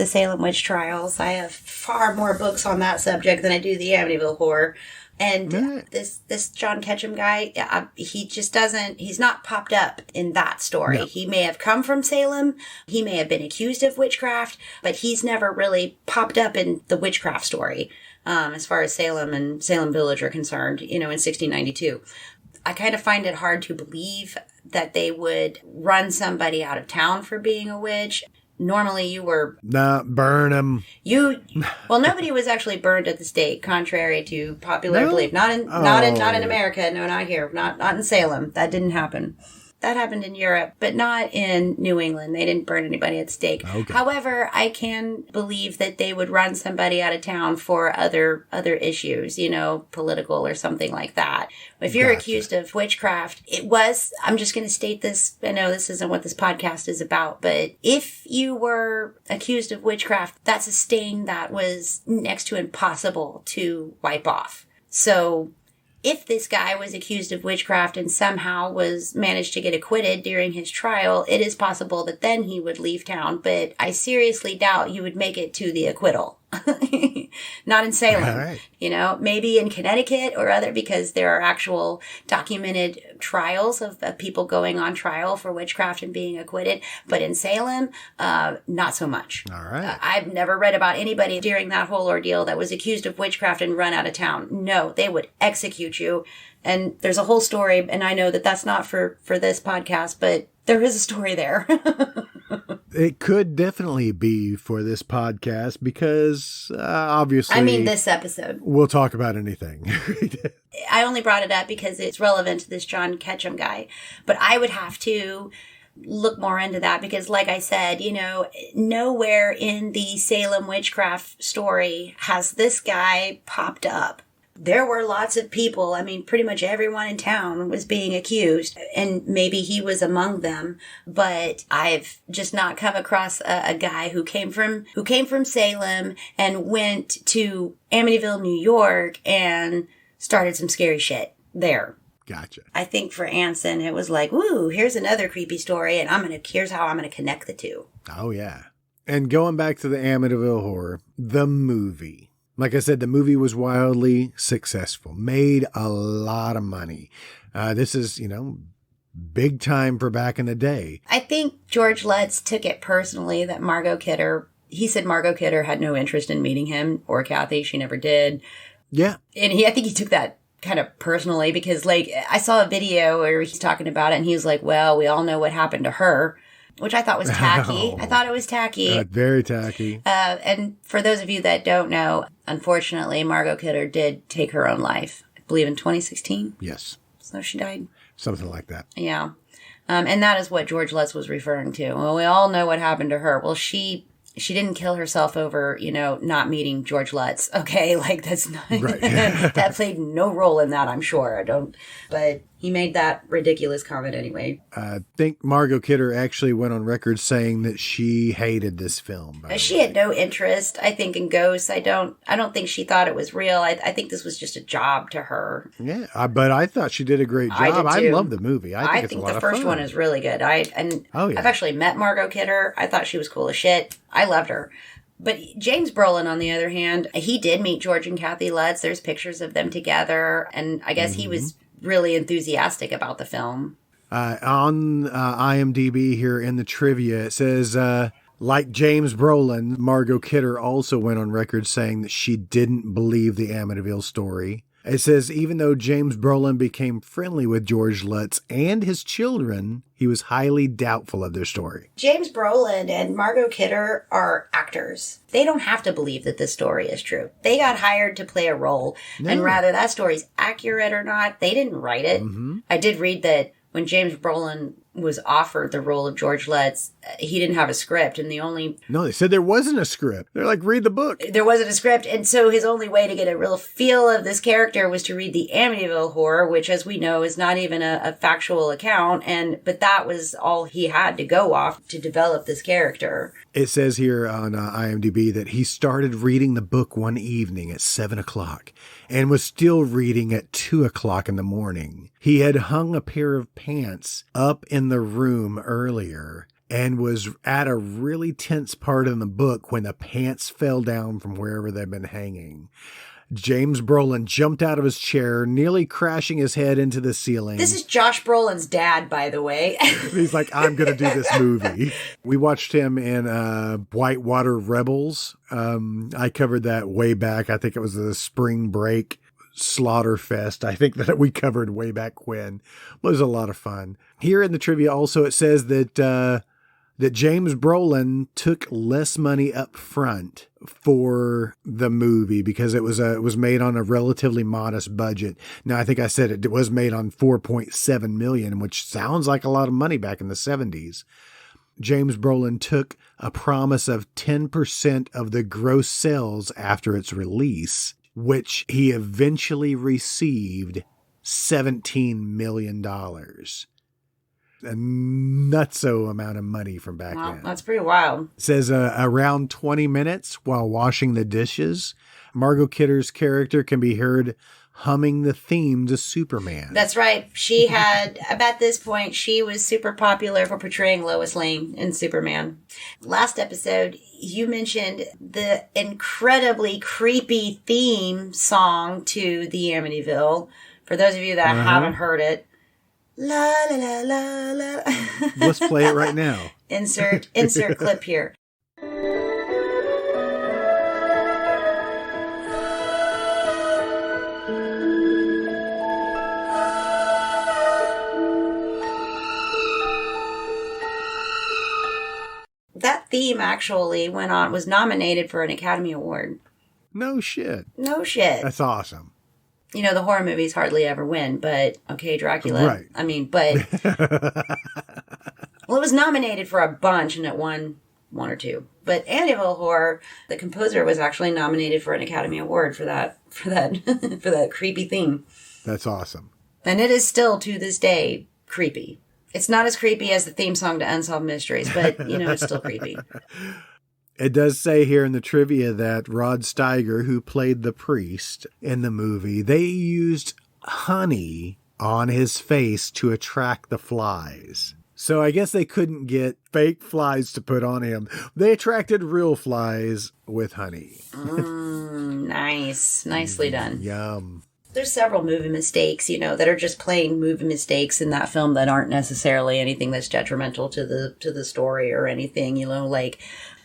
Salem witch trials. I have far more books on that subject than I do the Amityville horror. And this John Ketchum guy, he's not popped up in that story. No. He may have come from Salem. He may have been accused of witchcraft, but he's never really popped up in the witchcraft story, as far as Salem and Salem Village are concerned, in 1692. I kind of find it hard to believe that they would run somebody out of town for being a witch. Normally you were... burn them. Nobody was actually burned at the stake, contrary to popular belief. Not in America. No, not here. Not in Salem. That didn't happen. That happened in Europe, but not in New England. They didn't burn anybody at the stake. Okay. However, I can believe that they would run somebody out of town for other issues, political or something like that. If you're accused of witchcraft, I'm just going to state this. I know this isn't what this podcast is about, but if you were accused of witchcraft, that's a stain that was next to impossible to wipe off. So if this guy was accused of witchcraft and somehow was managed to get acquitted during his trial, it is possible that then he would leave town. But I seriously doubt you would make it to the acquittal. Not in Salem. Right. Maybe in Connecticut or other, because there are actual documented trials of people going on trial for witchcraft and being acquitted. But in Salem, not so much. All right. I've never read about anybody during that whole ordeal that was accused of witchcraft and run out of town. No, they would execute you. And there's a whole story, and I know that that's not for this podcast, but there is a story there. It could definitely be for this podcast because obviously... this episode. We'll talk about anything. I only brought it up because it's relevant to this John Ketchum guy. But I would have to look more into that because, like I said, nowhere in the Salem witchcraft story has this guy popped up. There were lots of people. Pretty much everyone in town was being accused, and maybe he was among them. But I've just not come across a guy who came from Salem and went to Amityville, New York, and started some scary shit there. Gotcha. I think for Anson, it was like, "Ooh, here's another creepy story, and here's how I'm gonna connect the two." Oh yeah. And going back to the Amityville Horror, the movie. Like I said, the movie was wildly successful, made a lot of money. This is, big time for back in the day. I think George Lutz took it personally that Margot Kidder, he said Margot Kidder had no interest in meeting him or Kathy. She never did. Yeah. And I think he took that kind of personally because, like, I saw a video where he's talking about it and he was like, well, we all know what happened to her, which I thought was tacky. I thought it was tacky. Very tacky. And for those of you that don't know, unfortunately, Margot Kidder did take her own life, I believe in 2016. Yes. So she died. Something like that. Yeah. And that is what George Lutz was referring to. Well, we all know what happened to her. Well, she didn't kill herself over, not meeting George Lutz. Okay, like that's not, right. That played no role in that, I'm sure. But he made that ridiculous comment anyway. I think Margot Kidder actually went on record saying that she hated this film. She had no interest, I think, in ghosts. I don't think she thought it was real. I think this was just a job to her. Yeah, but I thought she did a great job. I love the movie. I think it's a lot of fun. The first one is really good. I've actually met Margot Kidder. I thought she was cool as shit. I loved her. But James Brolin, on the other hand, he did meet George and Kathy Lutz. There's pictures of them together. And I guess he was really enthusiastic about the film. On IMDb here in the trivia, it says, like James Brolin, Margot Kidder also went on record saying that she didn't believe the Amityville story. It says, even though James Brolin became friendly with George Lutz and his children, he was highly doubtful of their story. James Brolin and Margot Kidder are actors. They don't have to believe that this story is true. They got hired to play a role. No. And whether that story's accurate or not, they didn't write it. Mm-hmm. I did read that when James Brolin was offered the role of George Lutz, he didn't have a script, and No, they said there wasn't a script. They're like, read the book. There wasn't a script, and so his only way to get a real feel of this character was to read the Amityville Horror, which, as we know, is not even a factual account, but that was all he had to go off to develop this character. It says here on IMDb that he started reading the book one evening at 7 o'clock and was still reading at 2 o'clock in the morning. He had hung a pair of pants up in the room earlier and was at a really tense part in the book when the pants fell down from wherever they'd been hanging. James Brolin jumped out of his chair, nearly crashing his head into the ceiling. This is Josh Brolin's dad, by the way. He's like, I'm going to do this movie. We watched him in Whitewater Rebels. I covered that way back. I think it was the spring break Slaughterfest. I think that we covered way back when. It was a lot of fun. Here in the trivia also, it says that James Brolin took less money up front for the movie because it was made on a relatively modest budget. Now, I think I said it was made on $4.7 million, which sounds like a lot of money back in the 70s. James Brolin took a promise of 10% of the gross sales after its release, which he eventually received $17 million. A nutso amount of money from back then. That's pretty wild. It says around 20 minutes while washing the dishes, Margot Kidder's character can be heard humming the theme to Superman. That's right. She had, about this point, she was super popular for portraying Lois Lane in Superman. Last episode, you mentioned the incredibly creepy theme song to the Amityville. For those of you that haven't heard it, la la la la la. Let's play it right now. Insert clip here. That theme actually was nominated for an Academy Award. No shit. No shit. That's awesome. You know, the horror movies hardly ever win, but okay, Dracula. Right. I mean, but well, it was nominated for a bunch and it won one or two. But Amityville Horror, the composer was actually nominated for an Academy Award for that for that creepy theme. That's awesome. And it is still to this day creepy. It's not as creepy as the theme song to Unsolved Mysteries, but it's still creepy. It does say here in the trivia that Rod Steiger, who played the priest in the movie, they used honey on his face to attract the flies. So I guess they couldn't get fake flies to put on him. They attracted real flies with honey. Nice. Nicely done. Yum. There's several movie mistakes, that are just plain movie mistakes in that film that aren't necessarily anything that's detrimental to the story or anything, like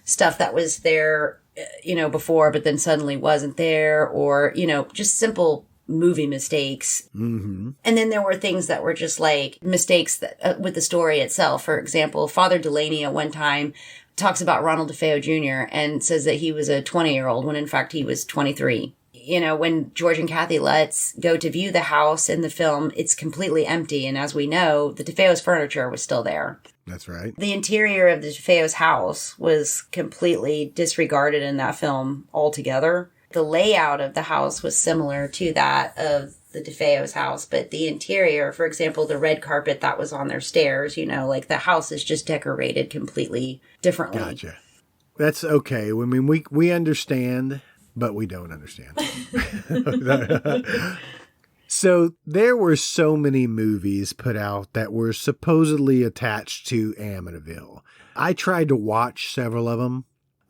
stuff that was there, before, but then suddenly wasn't there, or, just simple movie mistakes. Mm-hmm. And then there were things that were just like mistakes that with the story itself. For example, Father Delaney at one time talks about Ronald DeFeo Jr. and says that he was a 20-year-old when in fact he was 23. When George and Kathy Lutz go to view the house in the film, it's completely empty. And as we know, the DeFeo's furniture was still there. That's right. The interior of the DeFeo's house was completely disregarded in that film altogether. The layout of the house was similar to that of the DeFeo's house, but the interior, for example, the red carpet that was on their stairs, like the house is just decorated completely differently. Gotcha. That's okay. I mean, we understand, but we don't understand. So there were so many movies put out that were supposedly attached to Amityville. I tried to watch several of them.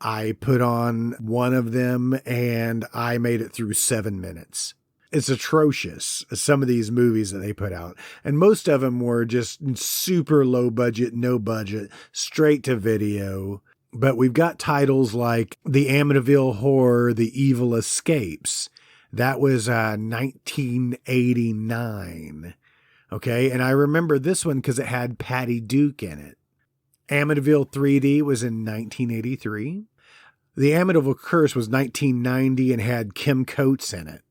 I put on one of them and I made it through 7 minutes. It's atrocious, some of these movies that they put out. And most of them were just super low budget, no budget, straight to video. But we've got titles like The Amityville Horror, The Evil Escapes. That was 1989. Okay, and I remember this one because it had Patty Duke in it. Amityville 3D was in 1983. The Amityville Curse was 1990 and had Kim Coates in it.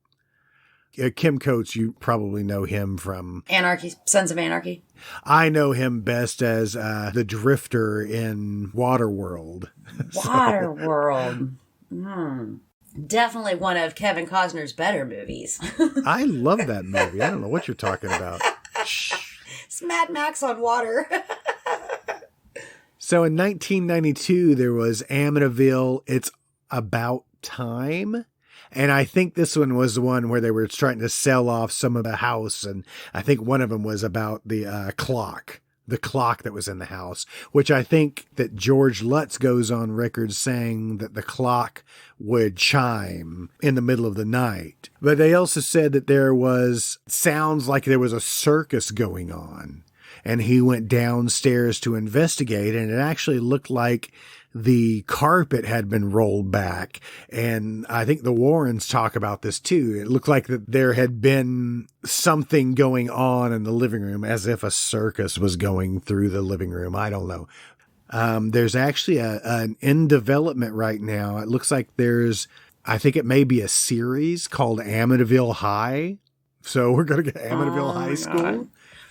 Kim Coates, you probably know him from Anarchy, Sons of Anarchy. I know him best as the Drifter in Waterworld. Waterworld. Definitely one of Kevin Costner's better movies. I love that movie. I don't know what you're talking about. It's Mad Max on water. So in 1992, there was Amityville, It's About Time. And I think this one was the one where they were trying to sell off some of the house. And I think one of them was about the clock that was in the house, which I think that George Lutz goes on record saying that the clock would chime in the middle of the night. But they also said that sounds like there was a circus going on. And he went downstairs to investigate, and it actually looked like the carpet had been rolled back. And I think the Warrens talk about this too. It looked like that there had been something going on in the living room, as if a circus was going through the living room. I don't know. There's actually an in development right now. It looks like I think it may be a series called Amityville High. So we're going to get Amityville High School. God.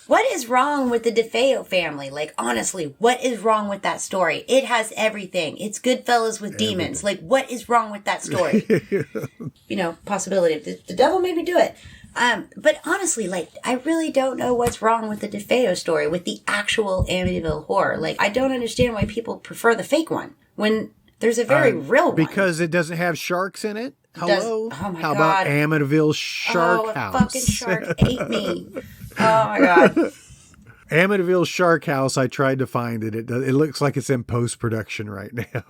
What is wrong with the DeFeo family? Like, honestly, what is wrong with that story? It has everything. It's Goodfellas with demons. Like, what is wrong with that story? Possibility. The devil made me do it. But honestly, like, I really don't know what's wrong with the DeFeo story, with the actual Amityville horror. Like, I don't understand why people prefer the fake one when there's a very real one. Because it doesn't have sharks in it? Hello? Oh my How God. about Amityville Shark House? Oh, a fucking shark ate me. Oh my God. Amityville Shark House, I tried to find it. It looks like it's in post-production right now.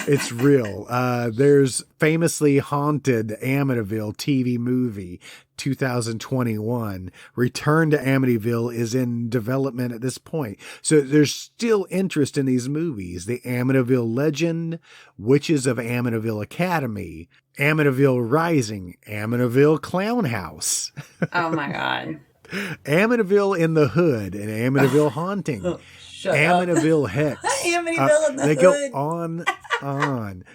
It's real. There's Famously Haunted Amityville TV movie, 2021. Return to Amityville is in development at this point. So there's still interest in these movies. The Amityville Legend, Witches of Amityville Academy, Amityville Rising, Amityville Clown House. Oh my God. Amityville in the Hood and Amityville Haunting. Amityville Hex. Amityville in the They Hood. go on.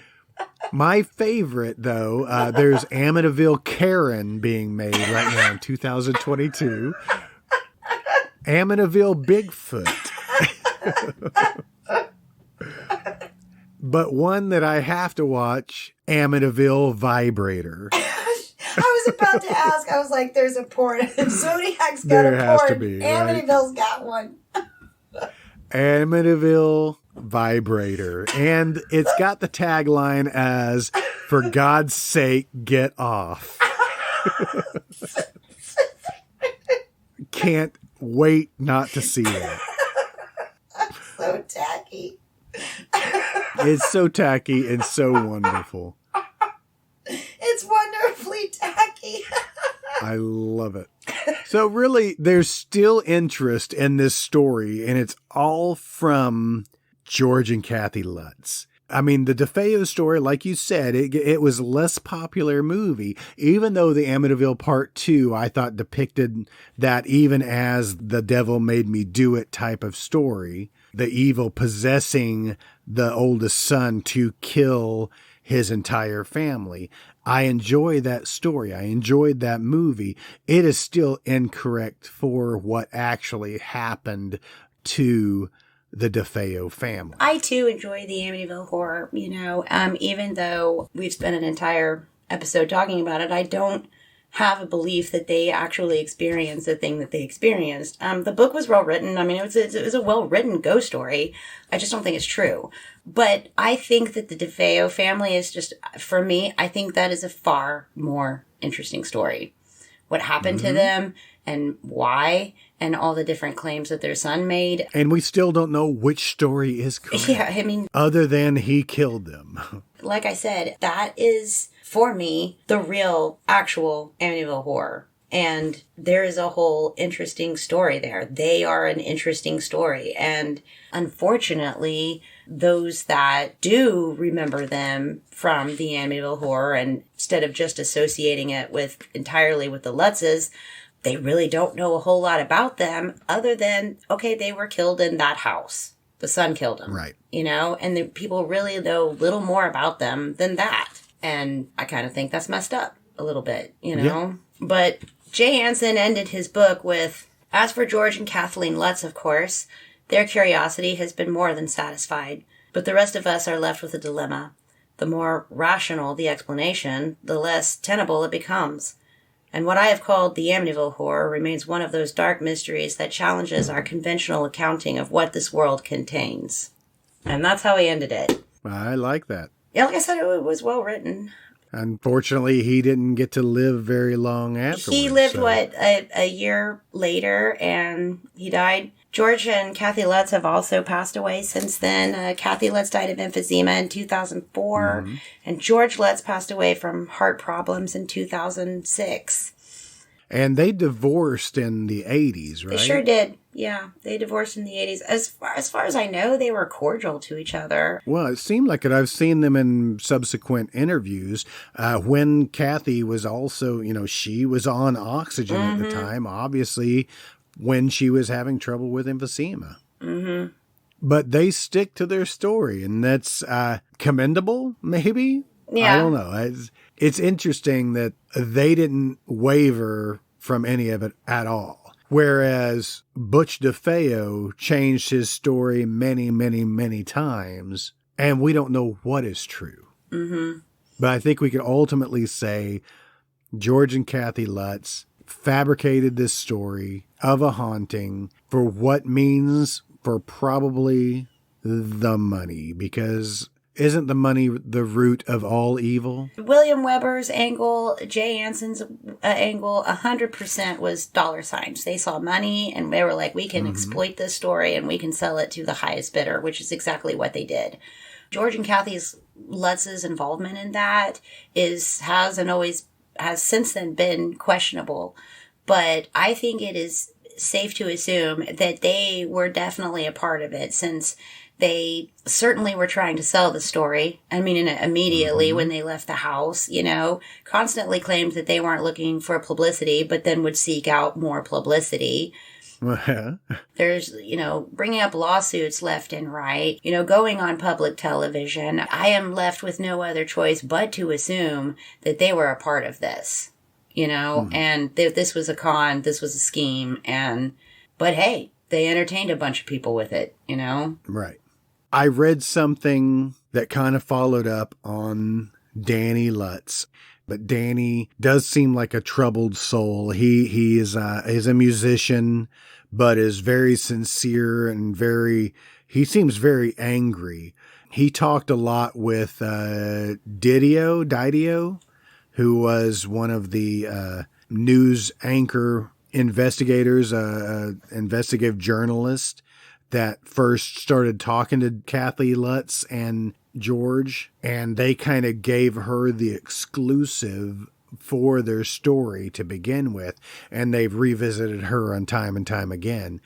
My favorite, though, there's Amityville Karen being made right now in 2022. Amityville Bigfoot. But one that I have to watch, Amityville Vibrator. I was about to ask. I was like, there's a porn. Zodiac's got There a has porn. to be, right? Amityville's got one. Amityville Vibrator. And it's got the tagline as, "For God's sake, get off." Can't wait not to see that. It's so tacky and so wonderful. It's wonderfully tacky. I love it. So really, there's still interest in this story, and it's all from George and Kathy Lutz. I mean, the DeFeo story, like you said, it was a less popular movie, even though the Amityville Part 2, I thought, depicted that even as the devil made me do it type of story, the evil possessing the oldest son to kill his entire family. I enjoy that story. I enjoyed that movie. It is still incorrect for what actually happened to the DeFeo family. I too enjoy the Amityville horror, even though we've spent an entire episode talking about it, I don't have a belief that they actually experienced the thing that they experienced. The book was well written. I mean, it was a well written ghost story. I just don't think it's true. But I think that the DeFeo family is just, for me, I think that is a far more interesting story. What happened to them and why, and all the different claims that their son made. And we still don't know which story is correct. Yeah, I mean, other than he killed them. Like I said, that is, for me, the real, actual Amityville horror. And there is a whole interesting story there. They are an interesting story. And unfortunately, those that do remember them from the Amityville horror, and instead of just associating it entirely with the Lutzes, they really don't know a whole lot about them other than, okay, they were killed in that house. The son killed them. Right. And the people really know little more about them than that. And I kind of think that's messed up a little bit, Yeah. But Jay Anson ended his book with, as for George and Kathleen Lutz, of course, their curiosity has been more than satisfied. But the rest of us are left with a dilemma. The more rational the explanation, the less tenable it becomes. And what I have called the Amityville horror remains one of those dark mysteries that challenges our conventional accounting of what this world contains. And that's how he ended it. I like that. Yeah, like I said, it was well written. Unfortunately, he didn't get to live very long afterwards. He lived, a year later, and he died. George and Kathy Lutz have also passed away since then. Kathy Lutz died of emphysema in 2004, and George Lutz passed away from heart problems in 2006. And they divorced in the 80s, right? They sure did. Yeah, they divorced in the 80s. As far as I know, they were cordial to each other. Well, it seemed like it. I've seen them in subsequent interviews. When Kathy was also, she was on oxygen at the time, obviously, when she was having trouble with emphysema. Mm-hmm. But they stick to their story, and that's commendable, maybe? Yeah. I don't know. It's interesting that they didn't waver from any of it at all. Whereas Butch DeFeo changed his story many, many, many times, and we don't know what is true. Mm-hmm. But I think we can ultimately say George and Kathy Lutz fabricated this story of a haunting for what means for probably the money, because isn't the money the root of all evil? William Weber's angle, Jay Anson's angle, 100% was dollar signs. They saw money and they were like, we can exploit this story and we can sell it to the highest bidder, which is exactly what they did. George and Kathy Lutz's involvement in that has since then been questionable. But I think it is safe to assume that they were definitely a part of it, since they certainly were trying to sell the story. I mean, immediately when they left the house, constantly claimed that they weren't looking for publicity, but then would seek out more publicity. There's, bringing up lawsuits left and right, going on public television. I am left with no other choice but to assume that they were a part of this, and this was a con, this was a scheme, but hey, they entertained a bunch of people with it, Right. I read something that kind of followed up on Danny Lutz, but Danny does seem like a troubled soul. He is a musician, but is very sincere and he seems very angry. He talked a lot with Didio, who was one of the news anchor investigators, investigative journalist that first started talking to Kathy Lutz, and George, and they kind of gave her the exclusive for their story to begin with, and they've revisited her on time and time again.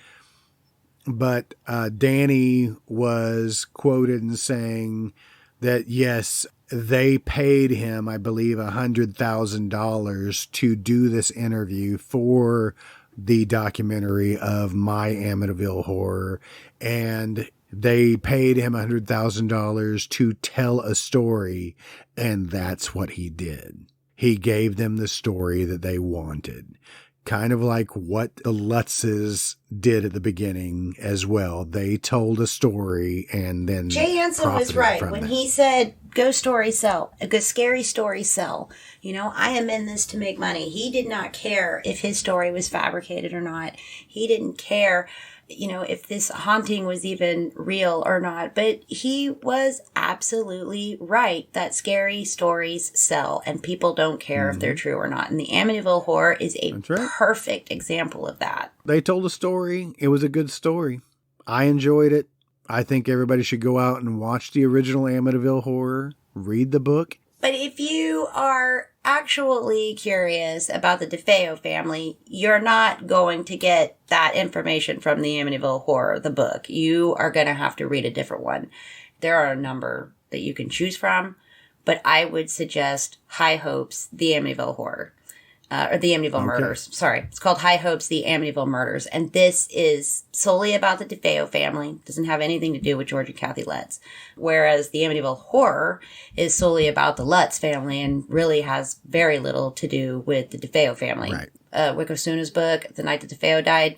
But Danny was quoted in saying that, yes, they paid him, I believe, $100,000 to do this interview for the documentary of My Amityville Horror, and they paid him $100,000 to tell a story, and that's what he did. He gave them the story that they wanted. Kind of like what the Lutzes did at the beginning as well. They told a story and then Jay Henson was right when he said, "Ghost stories sell. A scary story sell." You know, I am in this to make money. He did not care if his story was fabricated or not. He didn't care, you know, if this haunting was even real or not. But he was absolutely right that scary stories sell and people don't care if they're true or not. And the Amityville Horror is a perfect example of that. They told a story. It was a good story. I enjoyed it. I think everybody should go out and watch the original Amityville Horror, read the book. But if you are actually curious about the DeFeo family, you're not going to get that information from the Amityville Horror, the book. You are going to have to read a different one. There are a number that you can choose from, but I would suggest High Hopes, the Amityville Horror. Or the Amityville Murders. Sorry. It's called High Hopes, the Amityville Murders. And this is solely about the DeFeo family. Doesn't have anything to do with George and Kathy Lutz. Whereas the Amityville Horror is solely about the Lutz family and really has very little to do with the DeFeo family. Right. Wikosuna's book, The Night That DeFeo Died,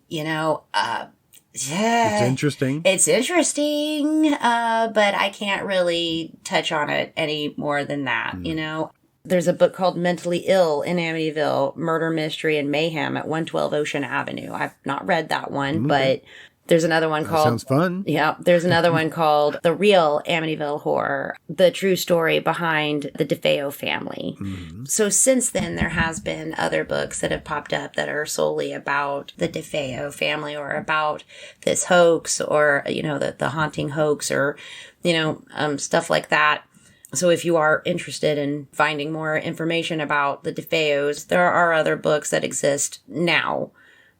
you know, yeah. It's interesting. It's interesting, but I can't really touch on it any more than that, you know. There's a book called Mentally Ill in Amityville, Murder, Mystery, and Mayhem at 112 Ocean Avenue. I've not read that one, but there's another one called... Sounds fun. Yeah, there's another one called The Real Amityville Horror, the true story behind the DeFeo family. Mm-hmm. So since then, there has been other books that have popped up that are solely about the DeFeo family or about this hoax or, you know, the haunting hoax or, you know, stuff like that. So if you are interested in finding more information about the DeFeos, there are other books that exist now.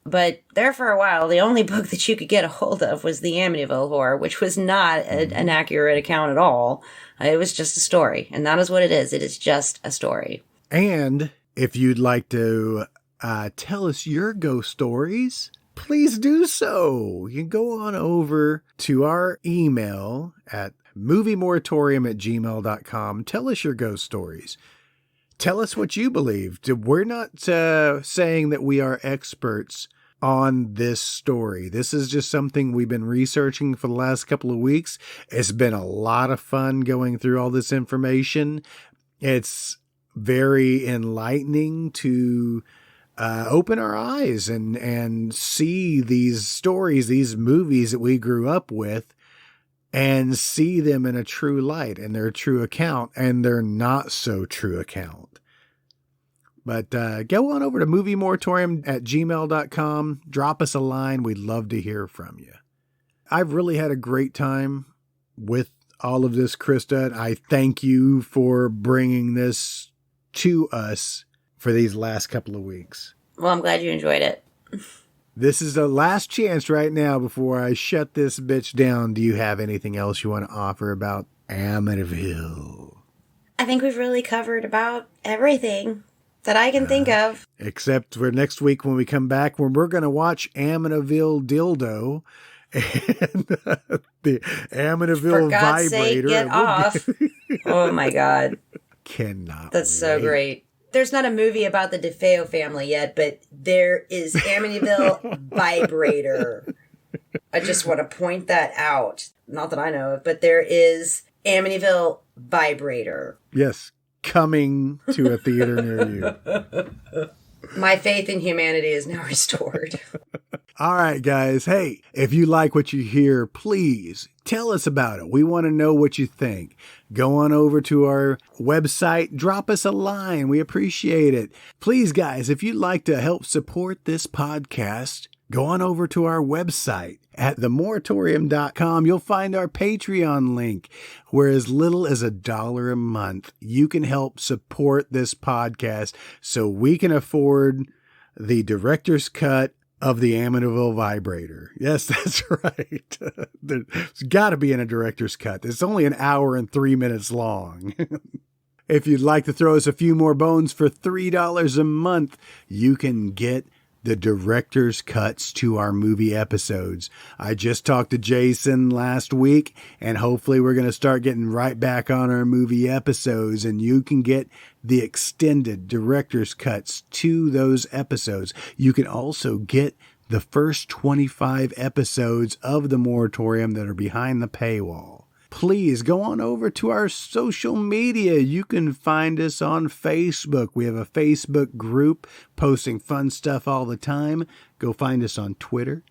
But there for a while, the only book that you could get a hold of was the Amityville Horror, which was not an accurate account at all. It was just a story. And that is what it is. It is just a story. And if you'd like to tell us your ghost stories, please do so. You can go on over to our email at moviemoratorium@gmail.com. Tell us your ghost stories. Tell us what you believe. We're not saying that we are experts on this story. This is just something we've been researching for the last couple of weeks. It's been a lot of fun going through all this information. It's very enlightening to open our eyes and see these stories, these movies that we grew up with, and see them in a true light and their true account and their not so true account. But go on over to moviemoratorium@gmail.com. Drop us a line. We'd love to hear from you. I've really had a great time with all of this, Krista. I thank you for bringing this to us for these last couple of weeks. Well, I'm glad you enjoyed it. This is the last chance right now before I shut this bitch down. Do you have anything else you want to offer about Amityville? I think we've really covered about everything that I can think of. Except for next week when we come back, when we're going to watch Amityville Dildo and the Amityville For God's Vibrator. sake, get off. Oh my God. Cannot That's so wait. great. There's not a movie about the DeFeo family yet, but there is Amityville Vibrator. I just want to point that out. Not that I know of, but there is Amityville Vibrator. Yes, coming to a theater near you. My faith in humanity is now restored. All right, guys. Hey, if you like what you hear, please tell us about it. We want to know what you think. Go on over to our website. Drop us a line. We appreciate it. Please, guys, if you'd like to help support this podcast, go on over to our website at themoratorium.com. You'll find our Patreon link, where as little as $1 a month, you can help support this podcast so we can afford the director's cut of the Amityville vibrator. Yes, that's right. There's got to be in a director's cut. It's only an hour and 3 minutes long. If you'd like to throw us a few more bones for $3 a month, you can get the director's cuts to our movie episodes. I just talked to Jason last week, and hopefully we're going to start getting right back on our movie episodes, and you can get the extended director's cuts to those episodes. You can also get the first 25 episodes of The Moratorium that are behind the paywall. Please go on over to our social media. You can find us on Facebook. We have a Facebook group posting fun stuff all the time. Go find us on Twitter,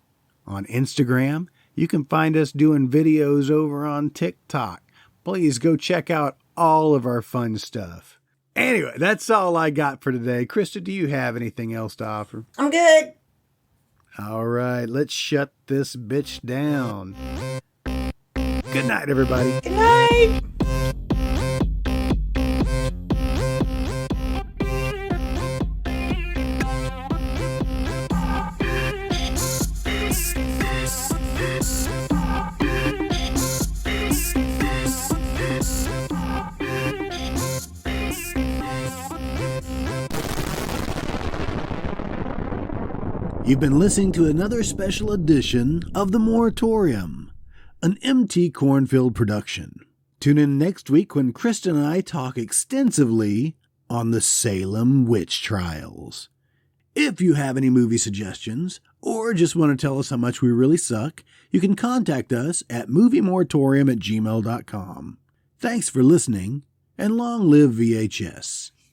on Instagram. You can find us doing videos over on TikTok. Please go check out all of our fun stuff. Anyway, that's all I got for today. Krista, do you have anything else to offer? I'm good. All right, let's shut this bitch down. Good night, everybody. Good night. You've been listening to another special edition of The Moratorium, an MT Cornfield production. Tune in next week when Krista and I talk extensively on the Salem witch trials. If you have any movie suggestions, or just want to tell us how much we really suck, you can contact us at moviemoratorium@gmail.com. Thanks for listening, and long live VHS.